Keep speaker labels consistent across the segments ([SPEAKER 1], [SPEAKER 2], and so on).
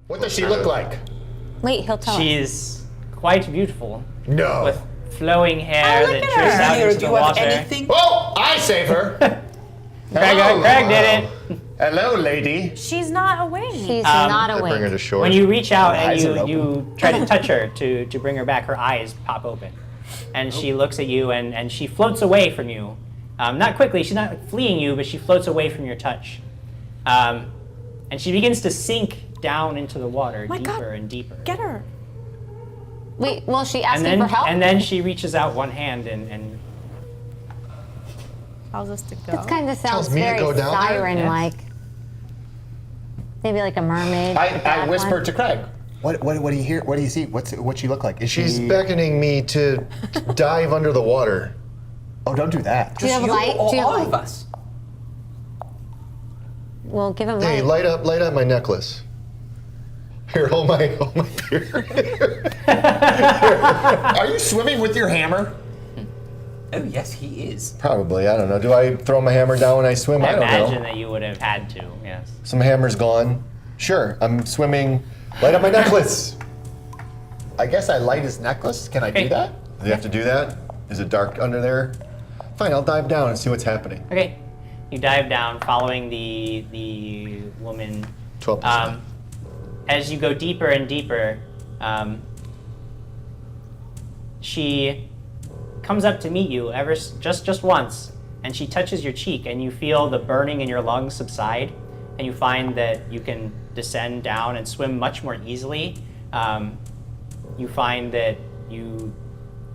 [SPEAKER 1] What does she look like?
[SPEAKER 2] Wait, he'll tell us.
[SPEAKER 3] She's quite beautiful.
[SPEAKER 1] No.
[SPEAKER 3] With flowing hair that drips out
[SPEAKER 4] Here,
[SPEAKER 3] into
[SPEAKER 4] do
[SPEAKER 3] the
[SPEAKER 4] you have
[SPEAKER 3] water.
[SPEAKER 4] anything?
[SPEAKER 1] Oh, I save her.
[SPEAKER 3] Craig did it.
[SPEAKER 1] Hello, lady.
[SPEAKER 5] She's not awake.
[SPEAKER 2] She's not
[SPEAKER 6] I bring her
[SPEAKER 2] awake.
[SPEAKER 6] to shore.
[SPEAKER 3] When you reach out
[SPEAKER 1] eyes are
[SPEAKER 3] and
[SPEAKER 1] open.
[SPEAKER 3] you try to touch her to bring her back, her eyes pop open. And she looks at you and she floats away from you. Not quickly, she's not fleeing you, but she floats away from your touch. And she begins to sink down into the water deeper and deeper.
[SPEAKER 5] Get her.
[SPEAKER 2] Wait, well, she
[SPEAKER 3] And
[SPEAKER 2] asked
[SPEAKER 3] then,
[SPEAKER 2] me for help?
[SPEAKER 3] and then she reaches out one hand and
[SPEAKER 5] Tells us to go.
[SPEAKER 2] This kind of
[SPEAKER 6] Tells
[SPEAKER 2] sounds
[SPEAKER 6] me to
[SPEAKER 2] very
[SPEAKER 6] go down there?
[SPEAKER 2] siren-like. Maybe like a mermaid. the
[SPEAKER 1] I
[SPEAKER 2] bad
[SPEAKER 1] whispered
[SPEAKER 2] one.
[SPEAKER 1] to Craig. What do you hear? What do you see? What's she look like? Is
[SPEAKER 6] She's
[SPEAKER 1] she?
[SPEAKER 6] beckoning me to dive under the water.
[SPEAKER 1] Oh, don't do that.
[SPEAKER 2] Do you have a light?
[SPEAKER 4] Or
[SPEAKER 2] Do you have
[SPEAKER 4] all
[SPEAKER 2] a
[SPEAKER 4] of
[SPEAKER 2] light?
[SPEAKER 4] us.
[SPEAKER 2] Well, give him
[SPEAKER 6] Hey,
[SPEAKER 2] light.
[SPEAKER 6] light up my necklace. Here, hold my beer.
[SPEAKER 1] Are you swimming with your hammer?
[SPEAKER 4] Oh, yes, he is.
[SPEAKER 6] Probably, I don't know. Do I throw my hammer down when I swim? I
[SPEAKER 3] I
[SPEAKER 6] don't
[SPEAKER 3] imagine
[SPEAKER 6] know.
[SPEAKER 3] that you would have had to, yes.
[SPEAKER 6] Some hammer's gone. Sure, I'm swimming. Light up my necklace.
[SPEAKER 1] I guess I light his necklace. Can I do
[SPEAKER 3] Okay.
[SPEAKER 1] that?
[SPEAKER 6] Do you have to do that? Is it dark under there? Fine, I'll dive down and see what's happening.
[SPEAKER 3] Okay. You dive down following the woman.
[SPEAKER 6] 12%.
[SPEAKER 3] As you go deeper and deeper, she comes up to meet you just once, and she touches your cheek, and you feel the burning in your lungs subside, and you find that you can descend down and swim much more easily. You find that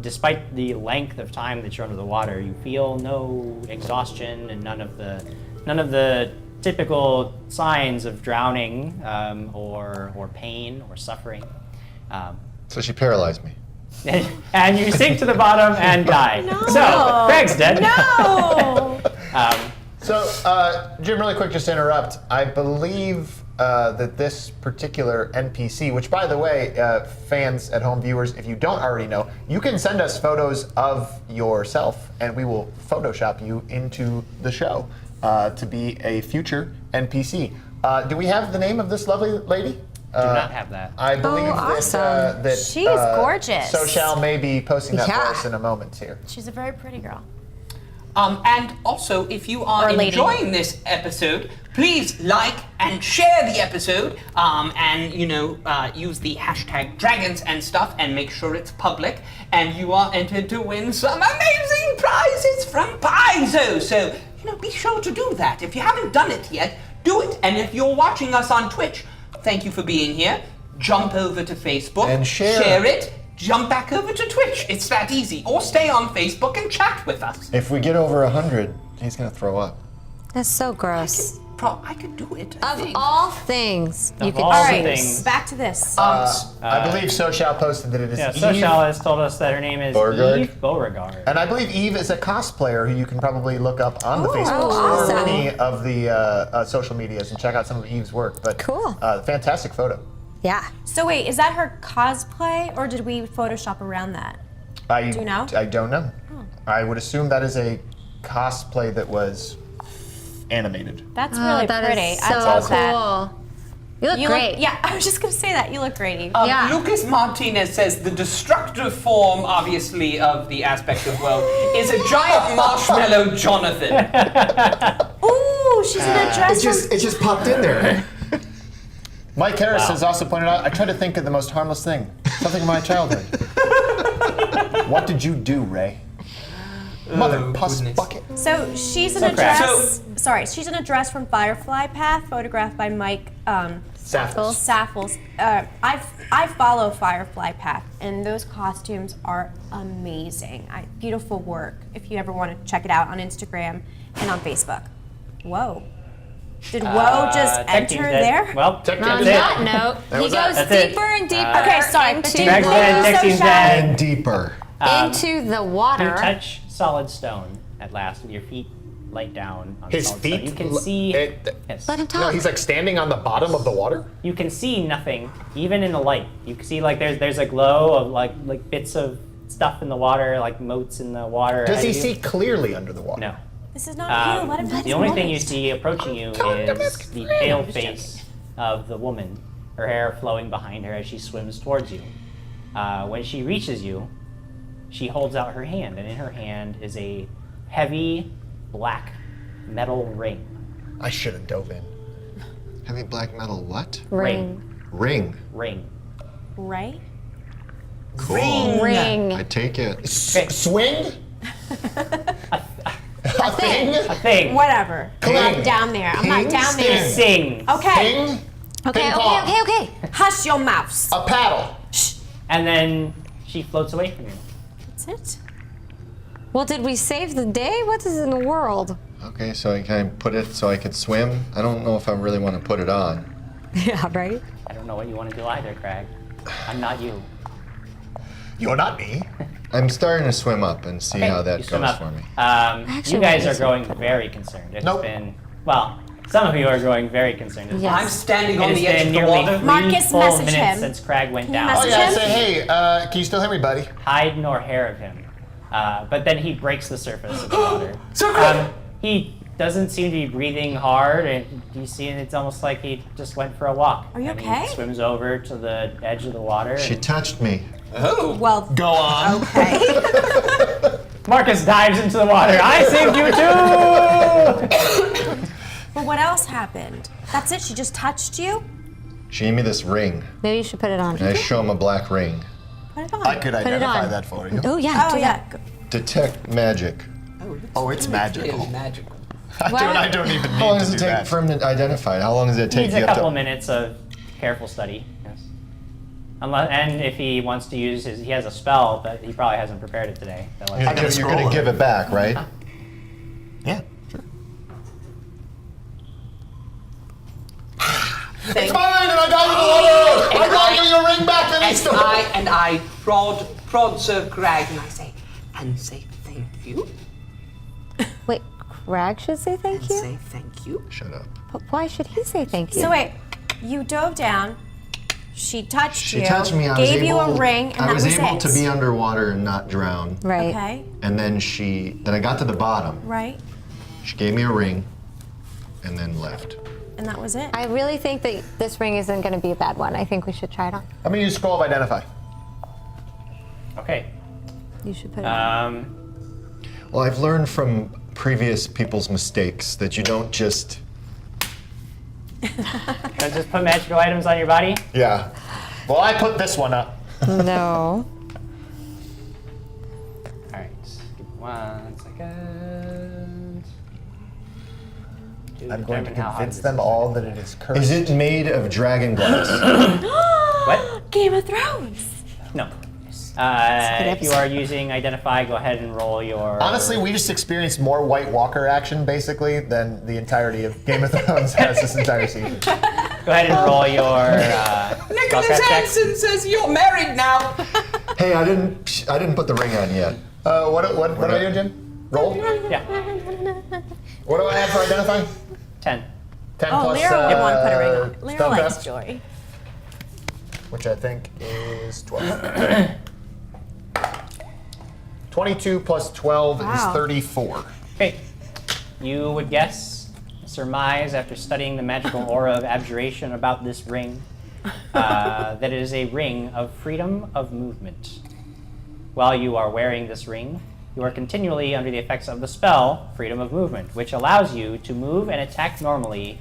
[SPEAKER 3] despite the length of time that you're under the water, you feel no exhaustion and none of the typical signs of drowning or pain or suffering.
[SPEAKER 6] So she paralyzed me.
[SPEAKER 3] And you sink to the bottom and die. So, Craig's dead.
[SPEAKER 5] No!
[SPEAKER 1] So, Jim, really quick, just to interrupt. I believe that this particular NPC, which, by the way, fans at home, viewers, if you don't already know, you can send us photos of yourself, and we will Photoshop you into the show to be a future NPC. Do we have the name of this lovely lady?
[SPEAKER 3] Do not have that.
[SPEAKER 1] I believe
[SPEAKER 2] awesome.
[SPEAKER 1] that
[SPEAKER 5] She's gorgeous.
[SPEAKER 1] Social may be posting that
[SPEAKER 2] Yeah.
[SPEAKER 1] for us in a moment here.
[SPEAKER 5] She's a very pretty girl.
[SPEAKER 4] And also, if you are
[SPEAKER 5] Or lady.
[SPEAKER 4] enjoying this episode, please like and share the episode, and use the hashtag dragons and stuff, and make sure it's public. And you are entered to win some amazing prizes from Paizo. So be sure to do that. If you haven't done it yet, do it. And if you're watching us on Twitch, thank you for being here. Jump over to Facebook
[SPEAKER 1] And share.
[SPEAKER 4] Share it. Jump back over to Twitch. It's that easy. Or stay on Facebook and chat with us.
[SPEAKER 6] If we get over 100, he's gonna throw up.
[SPEAKER 2] That's so gross.
[SPEAKER 4] I could do it. I
[SPEAKER 2] Of
[SPEAKER 4] think.
[SPEAKER 2] all things, you
[SPEAKER 3] Of
[SPEAKER 2] could
[SPEAKER 3] all
[SPEAKER 5] All right,
[SPEAKER 3] things.
[SPEAKER 5] back to this.
[SPEAKER 1] I believe Social posted that it is
[SPEAKER 3] Yeah,
[SPEAKER 1] Eve.
[SPEAKER 3] Social has told us that her name is
[SPEAKER 6] Beauregard?
[SPEAKER 3] Eve Beauregard.
[SPEAKER 1] And I believe Eve is a cosplayer who you can probably look up on the Facebook
[SPEAKER 2] awesome.
[SPEAKER 1] or any of the social medias and check out some of Eve's work. But
[SPEAKER 2] Cool.
[SPEAKER 1] Fantastic photo.
[SPEAKER 2] Yeah.
[SPEAKER 5] So wait, is that her cosplay, or did we Photoshop around that?
[SPEAKER 1] Do
[SPEAKER 5] you know?
[SPEAKER 1] I don't know. I would assume that is a cosplay that was animated.
[SPEAKER 5] That's really
[SPEAKER 2] that
[SPEAKER 5] pretty.
[SPEAKER 2] is
[SPEAKER 5] I
[SPEAKER 2] so
[SPEAKER 5] love that.
[SPEAKER 2] cool. You look
[SPEAKER 5] You
[SPEAKER 2] great.
[SPEAKER 5] look, yeah, I was just gonna say that. You look great, Eve.
[SPEAKER 2] Yeah.
[SPEAKER 4] Lucas Martinez says the destructive form, obviously, of the aspect of woe is a giant marshmallow Jonathan.
[SPEAKER 5] Ooh, she's in a dress.
[SPEAKER 6] It just popped in there.
[SPEAKER 1] Mike Harris
[SPEAKER 3] Wow.
[SPEAKER 1] has also pointed out, I try to think of the most harmless thing. Something in my childhood. What did you do, Ray? Mother puss
[SPEAKER 4] goodness.
[SPEAKER 1] bucket.
[SPEAKER 5] So she's in
[SPEAKER 3] So
[SPEAKER 5] a
[SPEAKER 3] crass.
[SPEAKER 5] dress. Sorry, she's in a dress from Firefly Path, photographed by Mike
[SPEAKER 1] Saffles.
[SPEAKER 5] Saffles. I follow Firefly Path, and those costumes are amazing. Beautiful work. If you ever want to check it out on Instagram and on Facebook. Whoa. Did Woe just
[SPEAKER 3] Tech team's
[SPEAKER 5] enter
[SPEAKER 3] dead.
[SPEAKER 5] there?
[SPEAKER 3] Well,
[SPEAKER 2] On
[SPEAKER 3] that's
[SPEAKER 2] that
[SPEAKER 3] it.
[SPEAKER 2] note, he
[SPEAKER 1] was
[SPEAKER 2] goes
[SPEAKER 3] That's it.
[SPEAKER 2] deeper and deeper
[SPEAKER 5] Okay, sorry,
[SPEAKER 2] into,
[SPEAKER 5] but
[SPEAKER 3] Craig's dead, Tech team's
[SPEAKER 5] So
[SPEAKER 3] dead.
[SPEAKER 6] And deeper.
[SPEAKER 2] into the
[SPEAKER 3] You
[SPEAKER 2] water.
[SPEAKER 3] touch solid stone at last with your feet light down on
[SPEAKER 1] His
[SPEAKER 3] solid
[SPEAKER 1] feet?
[SPEAKER 3] stone. You can see. Yes.
[SPEAKER 2] Let him
[SPEAKER 1] No,
[SPEAKER 2] talk.
[SPEAKER 1] he's like standing on the bottom of the water?
[SPEAKER 3] You can see nothing, even in the light. You can see like there's a glow of like bits of stuff in the water, like motes in the water.
[SPEAKER 1] Does
[SPEAKER 3] ahead
[SPEAKER 1] he
[SPEAKER 3] of you.
[SPEAKER 1] see clearly under the water?
[SPEAKER 3] No.
[SPEAKER 5] This is not you. Let him touch
[SPEAKER 3] The only thing you see approaching you is the pale face of the woman, her hair flowing behind her as she swims towards you. When she reaches you, she holds out her hand, and in her hand is a heavy black metal ring.
[SPEAKER 1] I should have dove in.
[SPEAKER 6] Heavy black metal what?
[SPEAKER 2] Ring.
[SPEAKER 6] Ring.
[SPEAKER 3] Ring.
[SPEAKER 5] Right?
[SPEAKER 6] Cool.
[SPEAKER 2] Ring.
[SPEAKER 6] I take it.
[SPEAKER 3] Okay.
[SPEAKER 1] Swing? A thing?
[SPEAKER 3] A thing.
[SPEAKER 5] Whatever. I'm not
[SPEAKER 1] Cling.
[SPEAKER 5] down there. I'm not
[SPEAKER 1] Ping,
[SPEAKER 5] down there.
[SPEAKER 3] Sing.
[SPEAKER 5] Okay.
[SPEAKER 1] Ping?
[SPEAKER 2] Okay,
[SPEAKER 1] Ping
[SPEAKER 2] okay,
[SPEAKER 1] pong.
[SPEAKER 2] okay, okay.
[SPEAKER 5] Hush your mouths.
[SPEAKER 1] A paddle.
[SPEAKER 3] And then she floats away from you.
[SPEAKER 5] That's it.
[SPEAKER 2] Well, did we save the day? What is in the world?
[SPEAKER 6] Okay, so can I put it so I could swim? I don't know if I really want to put it on.
[SPEAKER 2] Yeah, right?
[SPEAKER 3] I don't know what you want to do either, Craig. I'm not you.
[SPEAKER 1] You're not me.
[SPEAKER 6] I'm starting to swim up and see how that
[SPEAKER 3] you swim
[SPEAKER 6] goes
[SPEAKER 3] up.
[SPEAKER 6] for me.
[SPEAKER 2] Actually,
[SPEAKER 3] You guys are
[SPEAKER 2] what is
[SPEAKER 3] growing very concerned. It's
[SPEAKER 1] Nope.
[SPEAKER 3] been, well, some of you are growing very concerned. It's
[SPEAKER 2] Yes.
[SPEAKER 4] I'm standing
[SPEAKER 3] It
[SPEAKER 4] on
[SPEAKER 3] has
[SPEAKER 4] the edge
[SPEAKER 3] been
[SPEAKER 4] of the
[SPEAKER 3] nearly
[SPEAKER 4] water.
[SPEAKER 3] 3
[SPEAKER 5] Marcus,
[SPEAKER 3] full
[SPEAKER 5] message
[SPEAKER 3] minutes
[SPEAKER 5] him.
[SPEAKER 3] since Craig went
[SPEAKER 5] Can you
[SPEAKER 3] down.
[SPEAKER 1] Oh
[SPEAKER 5] message
[SPEAKER 1] yeah,
[SPEAKER 5] him?
[SPEAKER 1] say, hey, can you still hear me, buddy?
[SPEAKER 3] Hide nor hair of him. But then he breaks the surface of the water.
[SPEAKER 4] So Craig!
[SPEAKER 3] He doesn't seem to be breathing hard, and you see it's almost like he just went for a walk.
[SPEAKER 5] Are you
[SPEAKER 3] And
[SPEAKER 5] okay?
[SPEAKER 3] He swims over to the edge of the water.
[SPEAKER 6] She
[SPEAKER 3] and
[SPEAKER 6] touched me.
[SPEAKER 4] Oh.
[SPEAKER 5] Well,
[SPEAKER 1] Go on.
[SPEAKER 5] okay.
[SPEAKER 3] Marcus dives into the water. I saved you too!
[SPEAKER 5] But what else happened? That's it? She just touched you?
[SPEAKER 6] She gave me this ring,
[SPEAKER 2] Maybe you should put it on.
[SPEAKER 6] and I show him a black ring.
[SPEAKER 5] Put it on.
[SPEAKER 1] I could
[SPEAKER 2] it
[SPEAKER 1] identify
[SPEAKER 2] on.
[SPEAKER 1] that for you.
[SPEAKER 2] Oh, yeah.
[SPEAKER 5] Oh,
[SPEAKER 2] do
[SPEAKER 5] yeah.
[SPEAKER 2] that.
[SPEAKER 6] Detect magic.
[SPEAKER 1] Oh, it's
[SPEAKER 4] It
[SPEAKER 1] magical.
[SPEAKER 4] is magical.
[SPEAKER 1] I don't even
[SPEAKER 6] How long
[SPEAKER 1] need
[SPEAKER 6] does
[SPEAKER 1] to
[SPEAKER 6] it
[SPEAKER 1] do
[SPEAKER 6] take
[SPEAKER 1] that.
[SPEAKER 6] for him to identify it? How long does it take
[SPEAKER 3] Needs
[SPEAKER 6] you
[SPEAKER 3] a
[SPEAKER 6] have
[SPEAKER 3] couple
[SPEAKER 6] to...
[SPEAKER 3] minutes of careful study. Yes. And if he wants to use he has a spell, but he probably hasn't prepared it today. That lets
[SPEAKER 6] You're
[SPEAKER 3] him-
[SPEAKER 1] got a
[SPEAKER 6] you're gonna
[SPEAKER 1] scroll.
[SPEAKER 6] give it back, right?
[SPEAKER 1] Yeah, sure.
[SPEAKER 4] Thank
[SPEAKER 1] It's mine, and I got you the water! I got you your ring back, and it's
[SPEAKER 4] and I prod Sir Crag and I say thank you.
[SPEAKER 2] Wait, Crag should say thank you?
[SPEAKER 4] Say thank you.
[SPEAKER 6] Shut up.
[SPEAKER 2] But why should he say thank you?
[SPEAKER 5] So wait, you dove down. She touched
[SPEAKER 6] She
[SPEAKER 5] you.
[SPEAKER 6] touched me. I was
[SPEAKER 5] gave you
[SPEAKER 6] able,
[SPEAKER 5] a ring, and
[SPEAKER 6] I
[SPEAKER 5] that
[SPEAKER 6] was
[SPEAKER 5] was
[SPEAKER 6] able
[SPEAKER 5] it.
[SPEAKER 6] to be underwater and not drown.
[SPEAKER 2] Right.
[SPEAKER 5] Okay.
[SPEAKER 6] And then then I got to the bottom.
[SPEAKER 5] Right.
[SPEAKER 6] She gave me a ring, and then left.
[SPEAKER 5] And that was it.
[SPEAKER 2] I really think that this ring isn't going to be a bad one. I think we should try it on.
[SPEAKER 1] I'm gonna use Scroll of Identify.
[SPEAKER 3] Okay.
[SPEAKER 2] You should put it on.
[SPEAKER 6] Well, I've learned from previous people's mistakes that you don't just...
[SPEAKER 3] So just put magical items on your body.
[SPEAKER 6] Yeah.
[SPEAKER 1] Well, I put this one up.
[SPEAKER 2] No.
[SPEAKER 3] All right. Give me 1 second.
[SPEAKER 1] I'm going to
[SPEAKER 3] determine how hard
[SPEAKER 1] convince
[SPEAKER 3] this
[SPEAKER 1] them
[SPEAKER 3] is.
[SPEAKER 1] all that it is cursed.
[SPEAKER 6] Is it made of dragon glass?
[SPEAKER 3] What?
[SPEAKER 5] Game of Thrones.
[SPEAKER 3] No.
[SPEAKER 2] good
[SPEAKER 3] If you are using identify, go ahead and roll your.
[SPEAKER 1] Honestly, we just experienced more White Walker action, basically, than the entirety of Game of Thrones has this entire season.
[SPEAKER 3] Go ahead and roll your.
[SPEAKER 4] Nicholas
[SPEAKER 3] spellcraft check.
[SPEAKER 4] Hansen says you're married now.
[SPEAKER 6] Hey, I didn't put the ring on yet.
[SPEAKER 1] What do I do, Jim? Roll?
[SPEAKER 3] Yeah.
[SPEAKER 1] What do I add for Identify?
[SPEAKER 3] 10.
[SPEAKER 1] 10
[SPEAKER 5] Oh,
[SPEAKER 1] plus
[SPEAKER 5] Lyra would want to put a ring on. Lyra likes
[SPEAKER 1] spellcraft,
[SPEAKER 5] joy.
[SPEAKER 1] which I think is 12. 22 plus 12
[SPEAKER 5] Wow.
[SPEAKER 1] is 34.
[SPEAKER 3] Okay. You would guess, surmise after studying the magical aura of abjuration about this ring, that it is a ring of freedom of movement. While you are wearing this ring, you are continually under the effects of the spell, Freedom of Movement, which allows you to move and attack normally,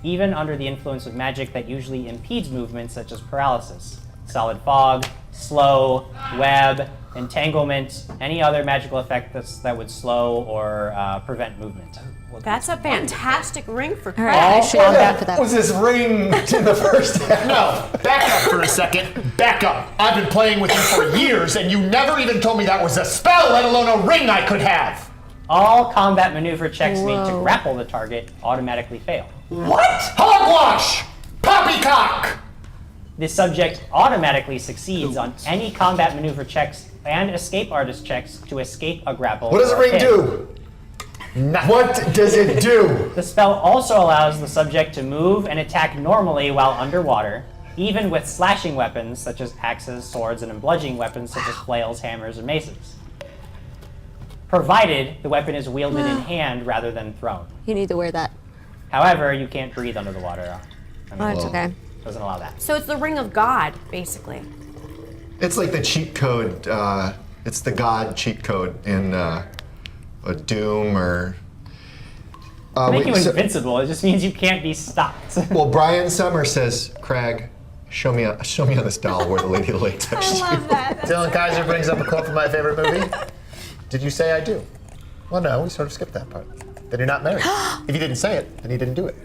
[SPEAKER 3] even under the influence of magic that usually impedes movement, such as paralysis, solid fog, slow, web, entanglement, any other magical effect that would slow or prevent movement.
[SPEAKER 5] That's a fantastic ring for
[SPEAKER 2] All
[SPEAKER 5] Craig.
[SPEAKER 2] right, I should go back for that.
[SPEAKER 6] Was this ring in the first half?
[SPEAKER 1] No, back up for a second. Back up. I've been playing with you for years, and you never even told me that was a spell, let alone a ring I could have.
[SPEAKER 3] All combat maneuver checks made to
[SPEAKER 2] Whoa.
[SPEAKER 3] grapple the target automatically fail.
[SPEAKER 1] What? Hogwash! Poppycock!
[SPEAKER 3] The subject automatically succeeds on any combat maneuver checks and escape artist checks to escape a grapple.
[SPEAKER 6] What does the
[SPEAKER 3] or
[SPEAKER 6] ring
[SPEAKER 3] hit.
[SPEAKER 6] do? What does it do?
[SPEAKER 3] The spell also allows the subject to move and attack normally while underwater, even with slashing weapons such as axes, swords, and bludgeoning weapons such as flails, hammers, and maces. Provided the weapon is wielded in hand rather than thrown.
[SPEAKER 2] You need to wear that.
[SPEAKER 3] However, you can't breathe under the water.
[SPEAKER 2] Oh, it's
[SPEAKER 6] Whoa.
[SPEAKER 2] okay.
[SPEAKER 3] Doesn't allow that.
[SPEAKER 5] So it's the ring of God, basically.
[SPEAKER 6] It's like the cheat code. It's the God cheat code in a Doom or.
[SPEAKER 3] Make you
[SPEAKER 6] wait, so-
[SPEAKER 3] invincible. It just means you can't be stopped.
[SPEAKER 6] well, Brian Summer says, Crag, show me on this doll where the Lady of the Lake touched you.
[SPEAKER 5] I love that.
[SPEAKER 1] Dylan Kaiser brings up a quote from my favorite movie. Did you say I do? Well, no, we sort of skipped that part. Then you're not married. If you didn't say it, then you didn't do it.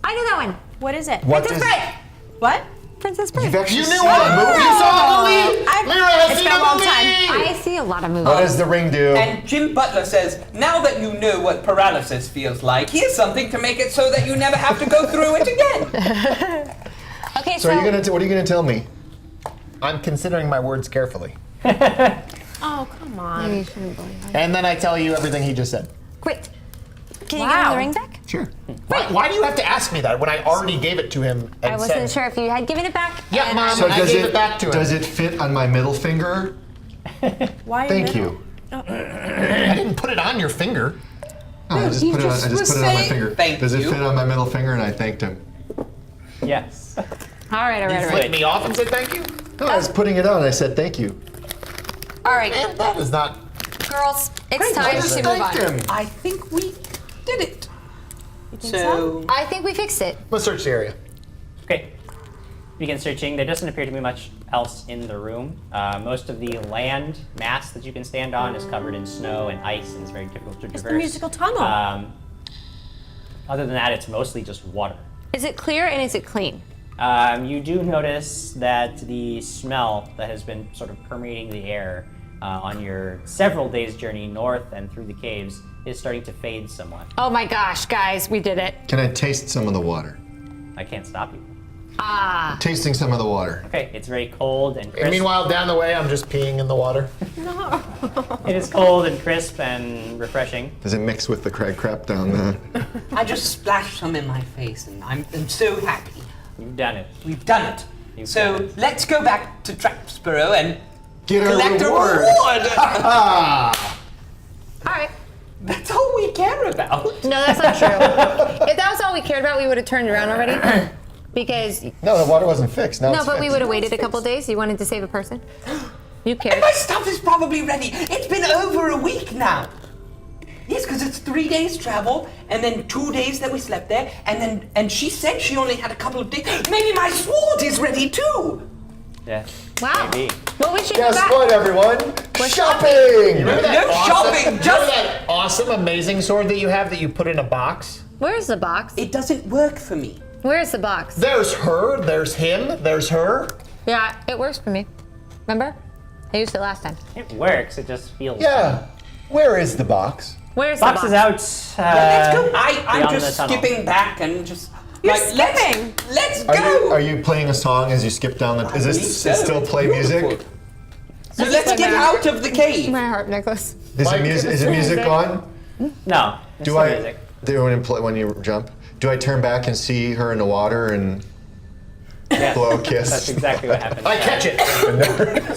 [SPEAKER 2] I know that one.
[SPEAKER 5] What is it?
[SPEAKER 6] What
[SPEAKER 2] Princess
[SPEAKER 6] is-
[SPEAKER 2] Bride.
[SPEAKER 5] What?
[SPEAKER 2] Princess Bride.
[SPEAKER 6] You've actually
[SPEAKER 1] You
[SPEAKER 6] seen
[SPEAKER 1] knew what
[SPEAKER 6] the
[SPEAKER 1] movie? You saw the movie? Lyra has
[SPEAKER 5] It's
[SPEAKER 1] seen
[SPEAKER 5] been a
[SPEAKER 1] the
[SPEAKER 5] long
[SPEAKER 1] movie!
[SPEAKER 5] time.
[SPEAKER 2] I see a lot of movies.
[SPEAKER 6] What does the ring do?
[SPEAKER 4] And Jim Butler says, now that you know what paralysis feels like, here's something to make it so that you never have to go through it again.
[SPEAKER 2] Okay,
[SPEAKER 6] So what are you gonna tell me?
[SPEAKER 1] I'm considering my words carefully.
[SPEAKER 5] Oh, come on.
[SPEAKER 2] You shouldn't believe it.
[SPEAKER 1] And then I tell you everything he just said.
[SPEAKER 2] Great. Can you give me
[SPEAKER 5] Wow.
[SPEAKER 2] the ring back?
[SPEAKER 1] Sure. Why do you have to ask me that when I already gave it to him and
[SPEAKER 2] I wasn't
[SPEAKER 1] said,
[SPEAKER 2] sure if you had given it back.
[SPEAKER 1] Yeah,
[SPEAKER 2] and
[SPEAKER 1] Mom.
[SPEAKER 6] So
[SPEAKER 1] I gave it back to him.
[SPEAKER 6] does it fit on my middle finger?
[SPEAKER 5] Why
[SPEAKER 6] Thank
[SPEAKER 5] middle?
[SPEAKER 6] you.
[SPEAKER 1] I didn't put it on your finger.
[SPEAKER 6] No, I just
[SPEAKER 4] he
[SPEAKER 6] put it on,
[SPEAKER 4] just
[SPEAKER 6] I just
[SPEAKER 4] was
[SPEAKER 6] put it on my
[SPEAKER 4] saying
[SPEAKER 6] finger.
[SPEAKER 4] thank
[SPEAKER 6] Does it
[SPEAKER 4] you.
[SPEAKER 6] fit on my middle finger? And I thanked him.
[SPEAKER 3] Yes.
[SPEAKER 2] All right, all right, all
[SPEAKER 1] Flick
[SPEAKER 2] right.
[SPEAKER 1] me off and said thank you?
[SPEAKER 6] No, I was putting it on. I said thank you.
[SPEAKER 2] All right,
[SPEAKER 1] Man, that is not.
[SPEAKER 2] girls, it's
[SPEAKER 6] I
[SPEAKER 2] time
[SPEAKER 6] just
[SPEAKER 2] to move
[SPEAKER 6] thanked
[SPEAKER 2] on.
[SPEAKER 6] him.
[SPEAKER 4] I think we did it.
[SPEAKER 5] think so?
[SPEAKER 2] I think we fixed it.
[SPEAKER 1] Let's search the area.
[SPEAKER 3] Okay. Begin searching. There doesn't appear to be much else in the room. Most of the land mass that you can stand on is covered in snow and ice, and it's very difficult to
[SPEAKER 5] It's
[SPEAKER 3] traverse.
[SPEAKER 5] the musical tunnel.
[SPEAKER 3] Other than that, it's mostly just water.
[SPEAKER 2] Is it clear and is it clean?
[SPEAKER 3] You do notice that the smell that has been sort of permeating the air on your several days' journey north and through the caves is starting to fade somewhat.
[SPEAKER 2] Oh my gosh, guys, we did it.
[SPEAKER 6] Can I taste some of the water?
[SPEAKER 3] I can't stop you.
[SPEAKER 2] Ah.
[SPEAKER 6] Tasting some of the water.
[SPEAKER 3] Okay, it's very cold and crisp.
[SPEAKER 1] And meanwhile, down the way, I'm just peeing in the water.
[SPEAKER 3] It is cold and crisp and refreshing.
[SPEAKER 6] Does it mix with the crag crap down there?
[SPEAKER 4] I just splashed some in my face, and I'm so happy.
[SPEAKER 3] You've done it.
[SPEAKER 4] We've done it.
[SPEAKER 3] You've
[SPEAKER 4] So
[SPEAKER 3] done it.
[SPEAKER 4] let's go back to Trapsborough and
[SPEAKER 6] Get our
[SPEAKER 4] collect a
[SPEAKER 6] reward.
[SPEAKER 4] reward.
[SPEAKER 2] All right.
[SPEAKER 4] That's all we care about.
[SPEAKER 2] No, that's not true. If that was all we cared about, we would have turned around already. Because
[SPEAKER 6] No, the water wasn't fixed. Now
[SPEAKER 2] no,
[SPEAKER 6] it's
[SPEAKER 2] but we
[SPEAKER 6] fixed.
[SPEAKER 2] would have waited a couple days. You wanted to save a person. You cared.
[SPEAKER 4] My stuff is probably ready. It's been over a week now. Yes, because it's 3 days travel, and then 2 days that we slept there, and she said she only had a couple of days. Maybe my sword is ready too.
[SPEAKER 3] Yeah.
[SPEAKER 2] Wow.
[SPEAKER 3] Maybe.
[SPEAKER 2] Well, we should go
[SPEAKER 6] Guess
[SPEAKER 2] back.
[SPEAKER 6] what, everyone? Shopping!
[SPEAKER 1] Remember that
[SPEAKER 4] No
[SPEAKER 1] awesome,
[SPEAKER 4] shopping,
[SPEAKER 1] remember
[SPEAKER 4] just-
[SPEAKER 1] that awesome, amazing sword that you have that you put in a box?
[SPEAKER 2] Where's the box?
[SPEAKER 4] It doesn't work for me.
[SPEAKER 2] Where's the box?
[SPEAKER 1] There's her, there's him, there's her.
[SPEAKER 2] Yeah, it works for me. Remember? I used it last time.
[SPEAKER 3] It works. It just feels.
[SPEAKER 6] Yeah. Where is the box?
[SPEAKER 2] Where's
[SPEAKER 3] Box
[SPEAKER 2] the
[SPEAKER 3] is
[SPEAKER 2] box?
[SPEAKER 3] out.
[SPEAKER 4] Let's go. I'm
[SPEAKER 3] beyond
[SPEAKER 4] just
[SPEAKER 3] the tunnel.
[SPEAKER 4] skipping back and just.
[SPEAKER 5] You're
[SPEAKER 4] like,
[SPEAKER 5] skipping.
[SPEAKER 4] Let's
[SPEAKER 6] Are
[SPEAKER 4] go.
[SPEAKER 6] you playing a song as you skip down the? Is
[SPEAKER 4] believe
[SPEAKER 6] this
[SPEAKER 4] so.
[SPEAKER 6] still play music?
[SPEAKER 4] Beautiful. So let's get out of the cave.
[SPEAKER 2] My heart necklace.
[SPEAKER 6] Is
[SPEAKER 1] My
[SPEAKER 6] it music? Is it
[SPEAKER 1] goodness,
[SPEAKER 6] music
[SPEAKER 1] music.
[SPEAKER 6] on?
[SPEAKER 3] No. It's
[SPEAKER 6] Do
[SPEAKER 3] the
[SPEAKER 6] I?
[SPEAKER 3] Music.
[SPEAKER 6] Do when you jump? Do I turn back and see her in the water and
[SPEAKER 3] Yes.
[SPEAKER 6] blow a kiss?
[SPEAKER 3] That's exactly what happened.
[SPEAKER 1] I catch it.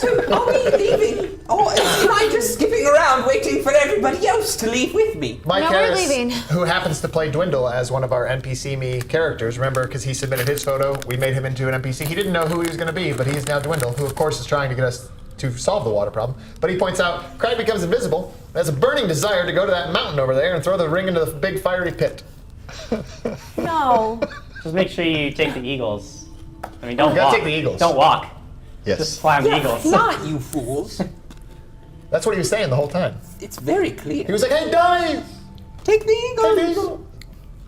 [SPEAKER 4] So are we leaving? Or am I just skipping around waiting for everybody else to leave with me?
[SPEAKER 1] Mike
[SPEAKER 2] No, we're
[SPEAKER 1] Harris,
[SPEAKER 2] leaving.
[SPEAKER 1] who happens to play Dwindle as one of our NPC me characters, remember, because he submitted his photo, we made him into an NPC. He didn't know who he was going to be, but he's now Dwindle, who of course is trying to get us to solve the water problem. But he points out, Craig becomes invisible, and has a burning desire to go to that mountain over there and throw the ring into the big fiery pit.
[SPEAKER 5] No.
[SPEAKER 3] Just make sure you take the eagles. I mean, don't
[SPEAKER 1] You gotta
[SPEAKER 3] walk.
[SPEAKER 1] take the eagles.
[SPEAKER 3] Don't walk.
[SPEAKER 6] Yes.
[SPEAKER 3] Just climb the eagles.
[SPEAKER 4] Not you fools.
[SPEAKER 1] That's what he was saying the whole time.
[SPEAKER 4] It's very clear.
[SPEAKER 1] He was like, hey, dive!
[SPEAKER 4] Take the eagle.
[SPEAKER 1] Take the eagle.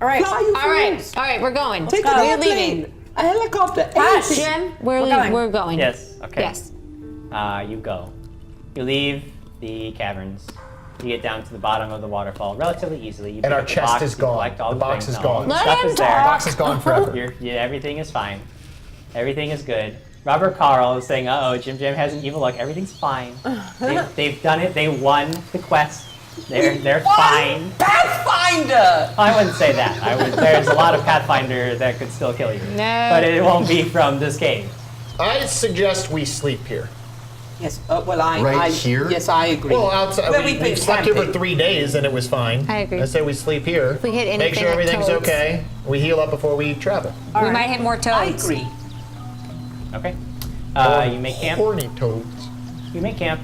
[SPEAKER 5] All right.
[SPEAKER 4] Fly, you
[SPEAKER 2] All right,
[SPEAKER 4] fools.
[SPEAKER 2] all right, we're going.
[SPEAKER 4] Take
[SPEAKER 5] go.
[SPEAKER 4] an
[SPEAKER 2] We're
[SPEAKER 4] airplane.
[SPEAKER 2] leaving.
[SPEAKER 4] A helicopter.
[SPEAKER 5] Hush.
[SPEAKER 4] anything.
[SPEAKER 2] Jim, we're
[SPEAKER 5] going.
[SPEAKER 2] we're going.
[SPEAKER 3] Yes. Okay.
[SPEAKER 2] Yes.
[SPEAKER 3] You go. You leave the caverns. You get down to the bottom of the waterfall relatively easily. You pick
[SPEAKER 1] our
[SPEAKER 3] up the
[SPEAKER 1] chest
[SPEAKER 3] box,
[SPEAKER 1] is
[SPEAKER 3] you
[SPEAKER 1] gone.
[SPEAKER 3] collect all
[SPEAKER 1] The
[SPEAKER 3] the
[SPEAKER 1] box
[SPEAKER 3] things.
[SPEAKER 1] is
[SPEAKER 3] No,
[SPEAKER 1] gone.
[SPEAKER 3] the
[SPEAKER 2] Let
[SPEAKER 3] stuff
[SPEAKER 2] him
[SPEAKER 3] is there.
[SPEAKER 2] talk.
[SPEAKER 1] Box is gone forever.
[SPEAKER 3] Everything is fine. Everything is good. Robert Carl is saying, "Uh-oh, Jim Jam has an evil look. Everything's fine. They've done it. They won the quest. They're fine."
[SPEAKER 4] Pathfinder.
[SPEAKER 3] I wouldn't say that. There's a lot of Pathfinder that could still kill you.
[SPEAKER 2] No.
[SPEAKER 3] But it won't be from this cave.
[SPEAKER 1] I suggest we sleep here.
[SPEAKER 4] Yes. Well, I.
[SPEAKER 6] Right here?
[SPEAKER 4] Yes, I agree.
[SPEAKER 1] Well, outside,
[SPEAKER 4] Well,
[SPEAKER 1] we
[SPEAKER 4] we've been
[SPEAKER 1] slept here for
[SPEAKER 4] camping.
[SPEAKER 1] 3 days and it was fine.
[SPEAKER 2] I agree.
[SPEAKER 1] I say we sleep here.
[SPEAKER 2] we hit
[SPEAKER 1] Make
[SPEAKER 2] anything
[SPEAKER 1] sure
[SPEAKER 2] like
[SPEAKER 1] everything's
[SPEAKER 2] toads.
[SPEAKER 1] okay. We heal up before we travel.
[SPEAKER 2] We might hit more
[SPEAKER 4] I
[SPEAKER 2] toads.
[SPEAKER 4] agree.
[SPEAKER 3] Okay. You make camp.
[SPEAKER 1] Horny toads.
[SPEAKER 3] You make camp.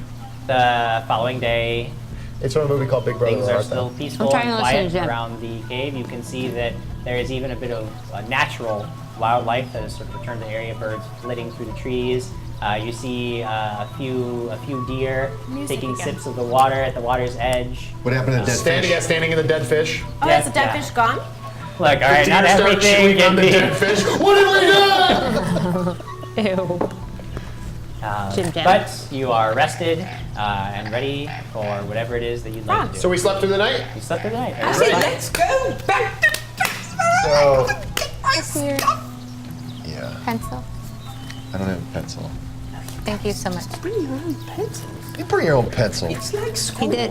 [SPEAKER 3] The following day,
[SPEAKER 1] It's from a movie called Big Brother.
[SPEAKER 3] things are
[SPEAKER 1] Art,
[SPEAKER 3] still
[SPEAKER 1] though.
[SPEAKER 3] peaceful
[SPEAKER 2] I'm trying
[SPEAKER 3] and
[SPEAKER 2] to listen
[SPEAKER 3] quiet
[SPEAKER 2] to Jim.
[SPEAKER 3] around the cave. You can see that there is even a bit of natural wildlife that has sort of returned to the area. Birds flitting through the trees. You see a few deer
[SPEAKER 5] Music
[SPEAKER 3] taking
[SPEAKER 5] again.
[SPEAKER 3] sips of the water at the water's edge.
[SPEAKER 6] What happened to dead fish?
[SPEAKER 1] Standing in the dead fish.
[SPEAKER 5] Oh,
[SPEAKER 3] Yeah,
[SPEAKER 5] is the dead
[SPEAKER 3] yeah.
[SPEAKER 5] fish gone?
[SPEAKER 3] Look, all right, not
[SPEAKER 1] Deer start
[SPEAKER 3] everything
[SPEAKER 1] chewing on
[SPEAKER 3] can
[SPEAKER 1] the
[SPEAKER 3] be.
[SPEAKER 1] dead fish. What have we done?
[SPEAKER 2] Ew. Jim Jam.
[SPEAKER 3] But you are rested and ready for whatever it is that you'd like to do.
[SPEAKER 1] So we slept through the night.
[SPEAKER 3] You slept through the night.
[SPEAKER 4] I say, let's go back to
[SPEAKER 1] So
[SPEAKER 2] What's your
[SPEAKER 6] Yeah,
[SPEAKER 2] pencil?
[SPEAKER 6] I don't have a pencil.
[SPEAKER 2] Thank you so much.
[SPEAKER 4] bring your own pencil.
[SPEAKER 6] You bring your own pencil.
[SPEAKER 4] It's like
[SPEAKER 2] He
[SPEAKER 4] school.
[SPEAKER 2] did.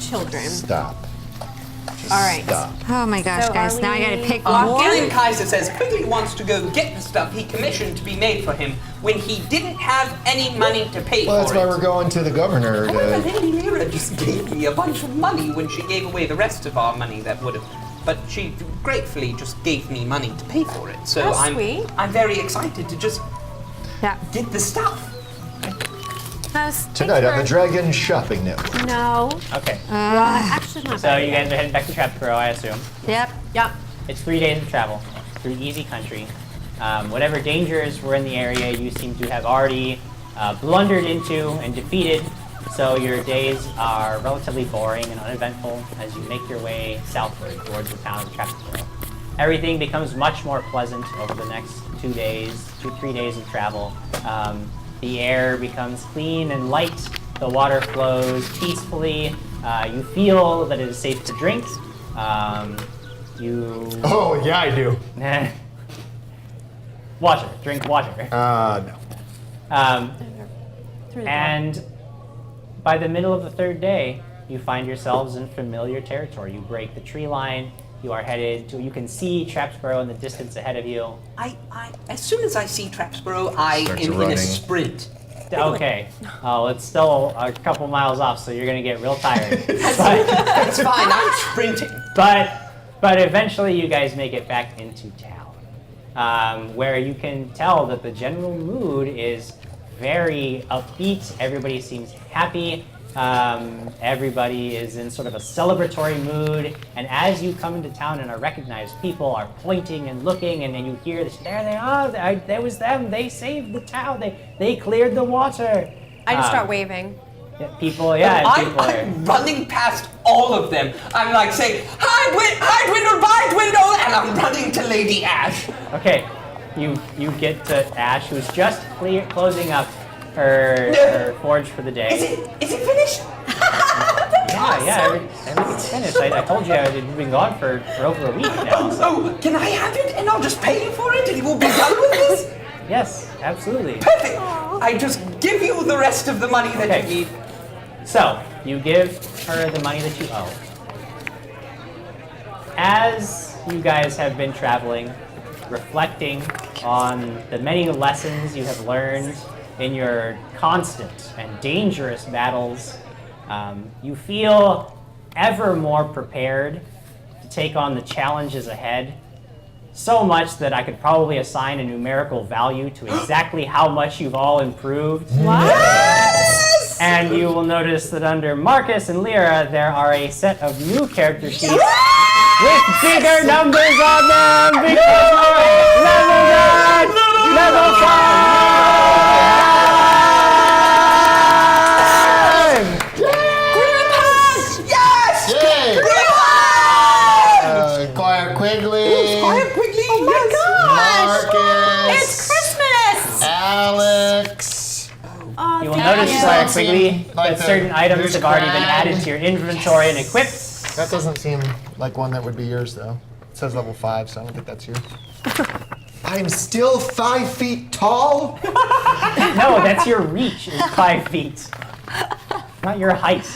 [SPEAKER 5] Children.
[SPEAKER 6] Stop. Just
[SPEAKER 5] All right.
[SPEAKER 6] Stop.
[SPEAKER 2] Oh my gosh,
[SPEAKER 5] So
[SPEAKER 2] guys!
[SPEAKER 5] are
[SPEAKER 2] Now I gotta
[SPEAKER 5] we
[SPEAKER 2] pick
[SPEAKER 5] walking?
[SPEAKER 2] more.
[SPEAKER 4] Gillian Kaiser says Quigley wants to go get the stuff he commissioned to be made for him when he didn't have any money to pay
[SPEAKER 6] Well, that's
[SPEAKER 4] for
[SPEAKER 6] why
[SPEAKER 4] it.
[SPEAKER 6] we're going to the governor
[SPEAKER 4] However,
[SPEAKER 6] to...
[SPEAKER 4] Lady Lyra just gave me a bunch of money when she gave away the rest of our money that would have. But she gratefully just gave me money to pay for it. So
[SPEAKER 5] That's
[SPEAKER 4] I'm
[SPEAKER 5] sweet.
[SPEAKER 4] I'm very excited to just
[SPEAKER 2] Yeah.
[SPEAKER 4] get the stuff.
[SPEAKER 6] Tonight on the Dragon Shopping Network.
[SPEAKER 5] No.
[SPEAKER 3] Okay.
[SPEAKER 5] Actually, not.
[SPEAKER 3] So you guys are heading back to Trapsboro, I assume.
[SPEAKER 2] Yep.
[SPEAKER 5] Yep.
[SPEAKER 3] It's 3 days of travel through easy country. Whatever dangers were in the area, you seem to have already blundered into and defeated. So your days are relatively boring and uneventful as you make your way southward towards the town of Trapsboro. Everything becomes much more pleasant over the next 3 days of travel. The air becomes clean and light. The water flows peacefully. You feel that it is safe to drink. You
[SPEAKER 1] Oh yeah, I do.
[SPEAKER 3] water. Drink water.
[SPEAKER 1] No.
[SPEAKER 5] Through the
[SPEAKER 3] And by the middle of the 3rd day, you find yourselves in familiar territory. You break the tree line. You are headed to. You can see Trapsboro in the distance ahead of you.
[SPEAKER 4] As soon as I see Trapsboro, I
[SPEAKER 6] Starts
[SPEAKER 4] am in
[SPEAKER 6] running.
[SPEAKER 4] a sprint.
[SPEAKER 3] Okay. Oh, it's still a couple miles off, so you're gonna get real tired.
[SPEAKER 4] That's fine. I'm sprinting.
[SPEAKER 3] But eventually, you guys make it back into town, where you can tell that the general mood is very upbeat. Everybody seems happy. Everybody is in sort of a celebratory mood, and as you come into town and are recognized, people are pointing and looking, and then you hear this, there they are, there was them, they saved the town, they cleared the water.
[SPEAKER 5] I just start waving.
[SPEAKER 3] People are.
[SPEAKER 4] I'm running past all of them. I'm like saying, hi, Dwindle, bye, Dwindle, and I'm running to Lady Ash.
[SPEAKER 3] Okay, you get to Ash, who's just closing up her forge for the day.
[SPEAKER 4] Is it finished?
[SPEAKER 3] Everything's finished. I told you I'd been gone for over a week now. So.
[SPEAKER 4] Oh, can I have it and I'll just pay you for it and you will be done with this?
[SPEAKER 3] Yes, absolutely.
[SPEAKER 4] Perfect. I just give you the rest of the money that
[SPEAKER 3] Okay.
[SPEAKER 4] you need.
[SPEAKER 3] So, you give her the money that you owe. As you guys have been traveling, reflecting on the many lessons you have learned in your constant and dangerous battles, you feel ever more prepared to take on the challenges ahead. So much that I could probably assign a numerical value to exactly how much you've all improved. And you will notice that under Marcus and Lyra, there are a set of new character sheets with bigger numbers on them because we're level 5!
[SPEAKER 4] Yes!
[SPEAKER 1] Yay!
[SPEAKER 4] Yes!
[SPEAKER 1] Squire Quigley.
[SPEAKER 4] Squire Quigley! Oh my
[SPEAKER 1] Marcus.
[SPEAKER 5] It's Christmas!
[SPEAKER 1] Alex.
[SPEAKER 5] Oh,
[SPEAKER 3] You will
[SPEAKER 5] thank
[SPEAKER 3] notice,
[SPEAKER 5] you.
[SPEAKER 3] Squire
[SPEAKER 1] Seem
[SPEAKER 3] Quigley,
[SPEAKER 1] like
[SPEAKER 3] that
[SPEAKER 1] the
[SPEAKER 3] certain items
[SPEAKER 1] news
[SPEAKER 3] have already been
[SPEAKER 1] crowd.
[SPEAKER 3] added to your inventory and equipped.
[SPEAKER 1] That doesn't seem like one that would be yours, though. It says level 5, so I don't think that's yours.
[SPEAKER 6] I'm still 5 feet tall?
[SPEAKER 3] No, that's your reach is 5 feet, not your height.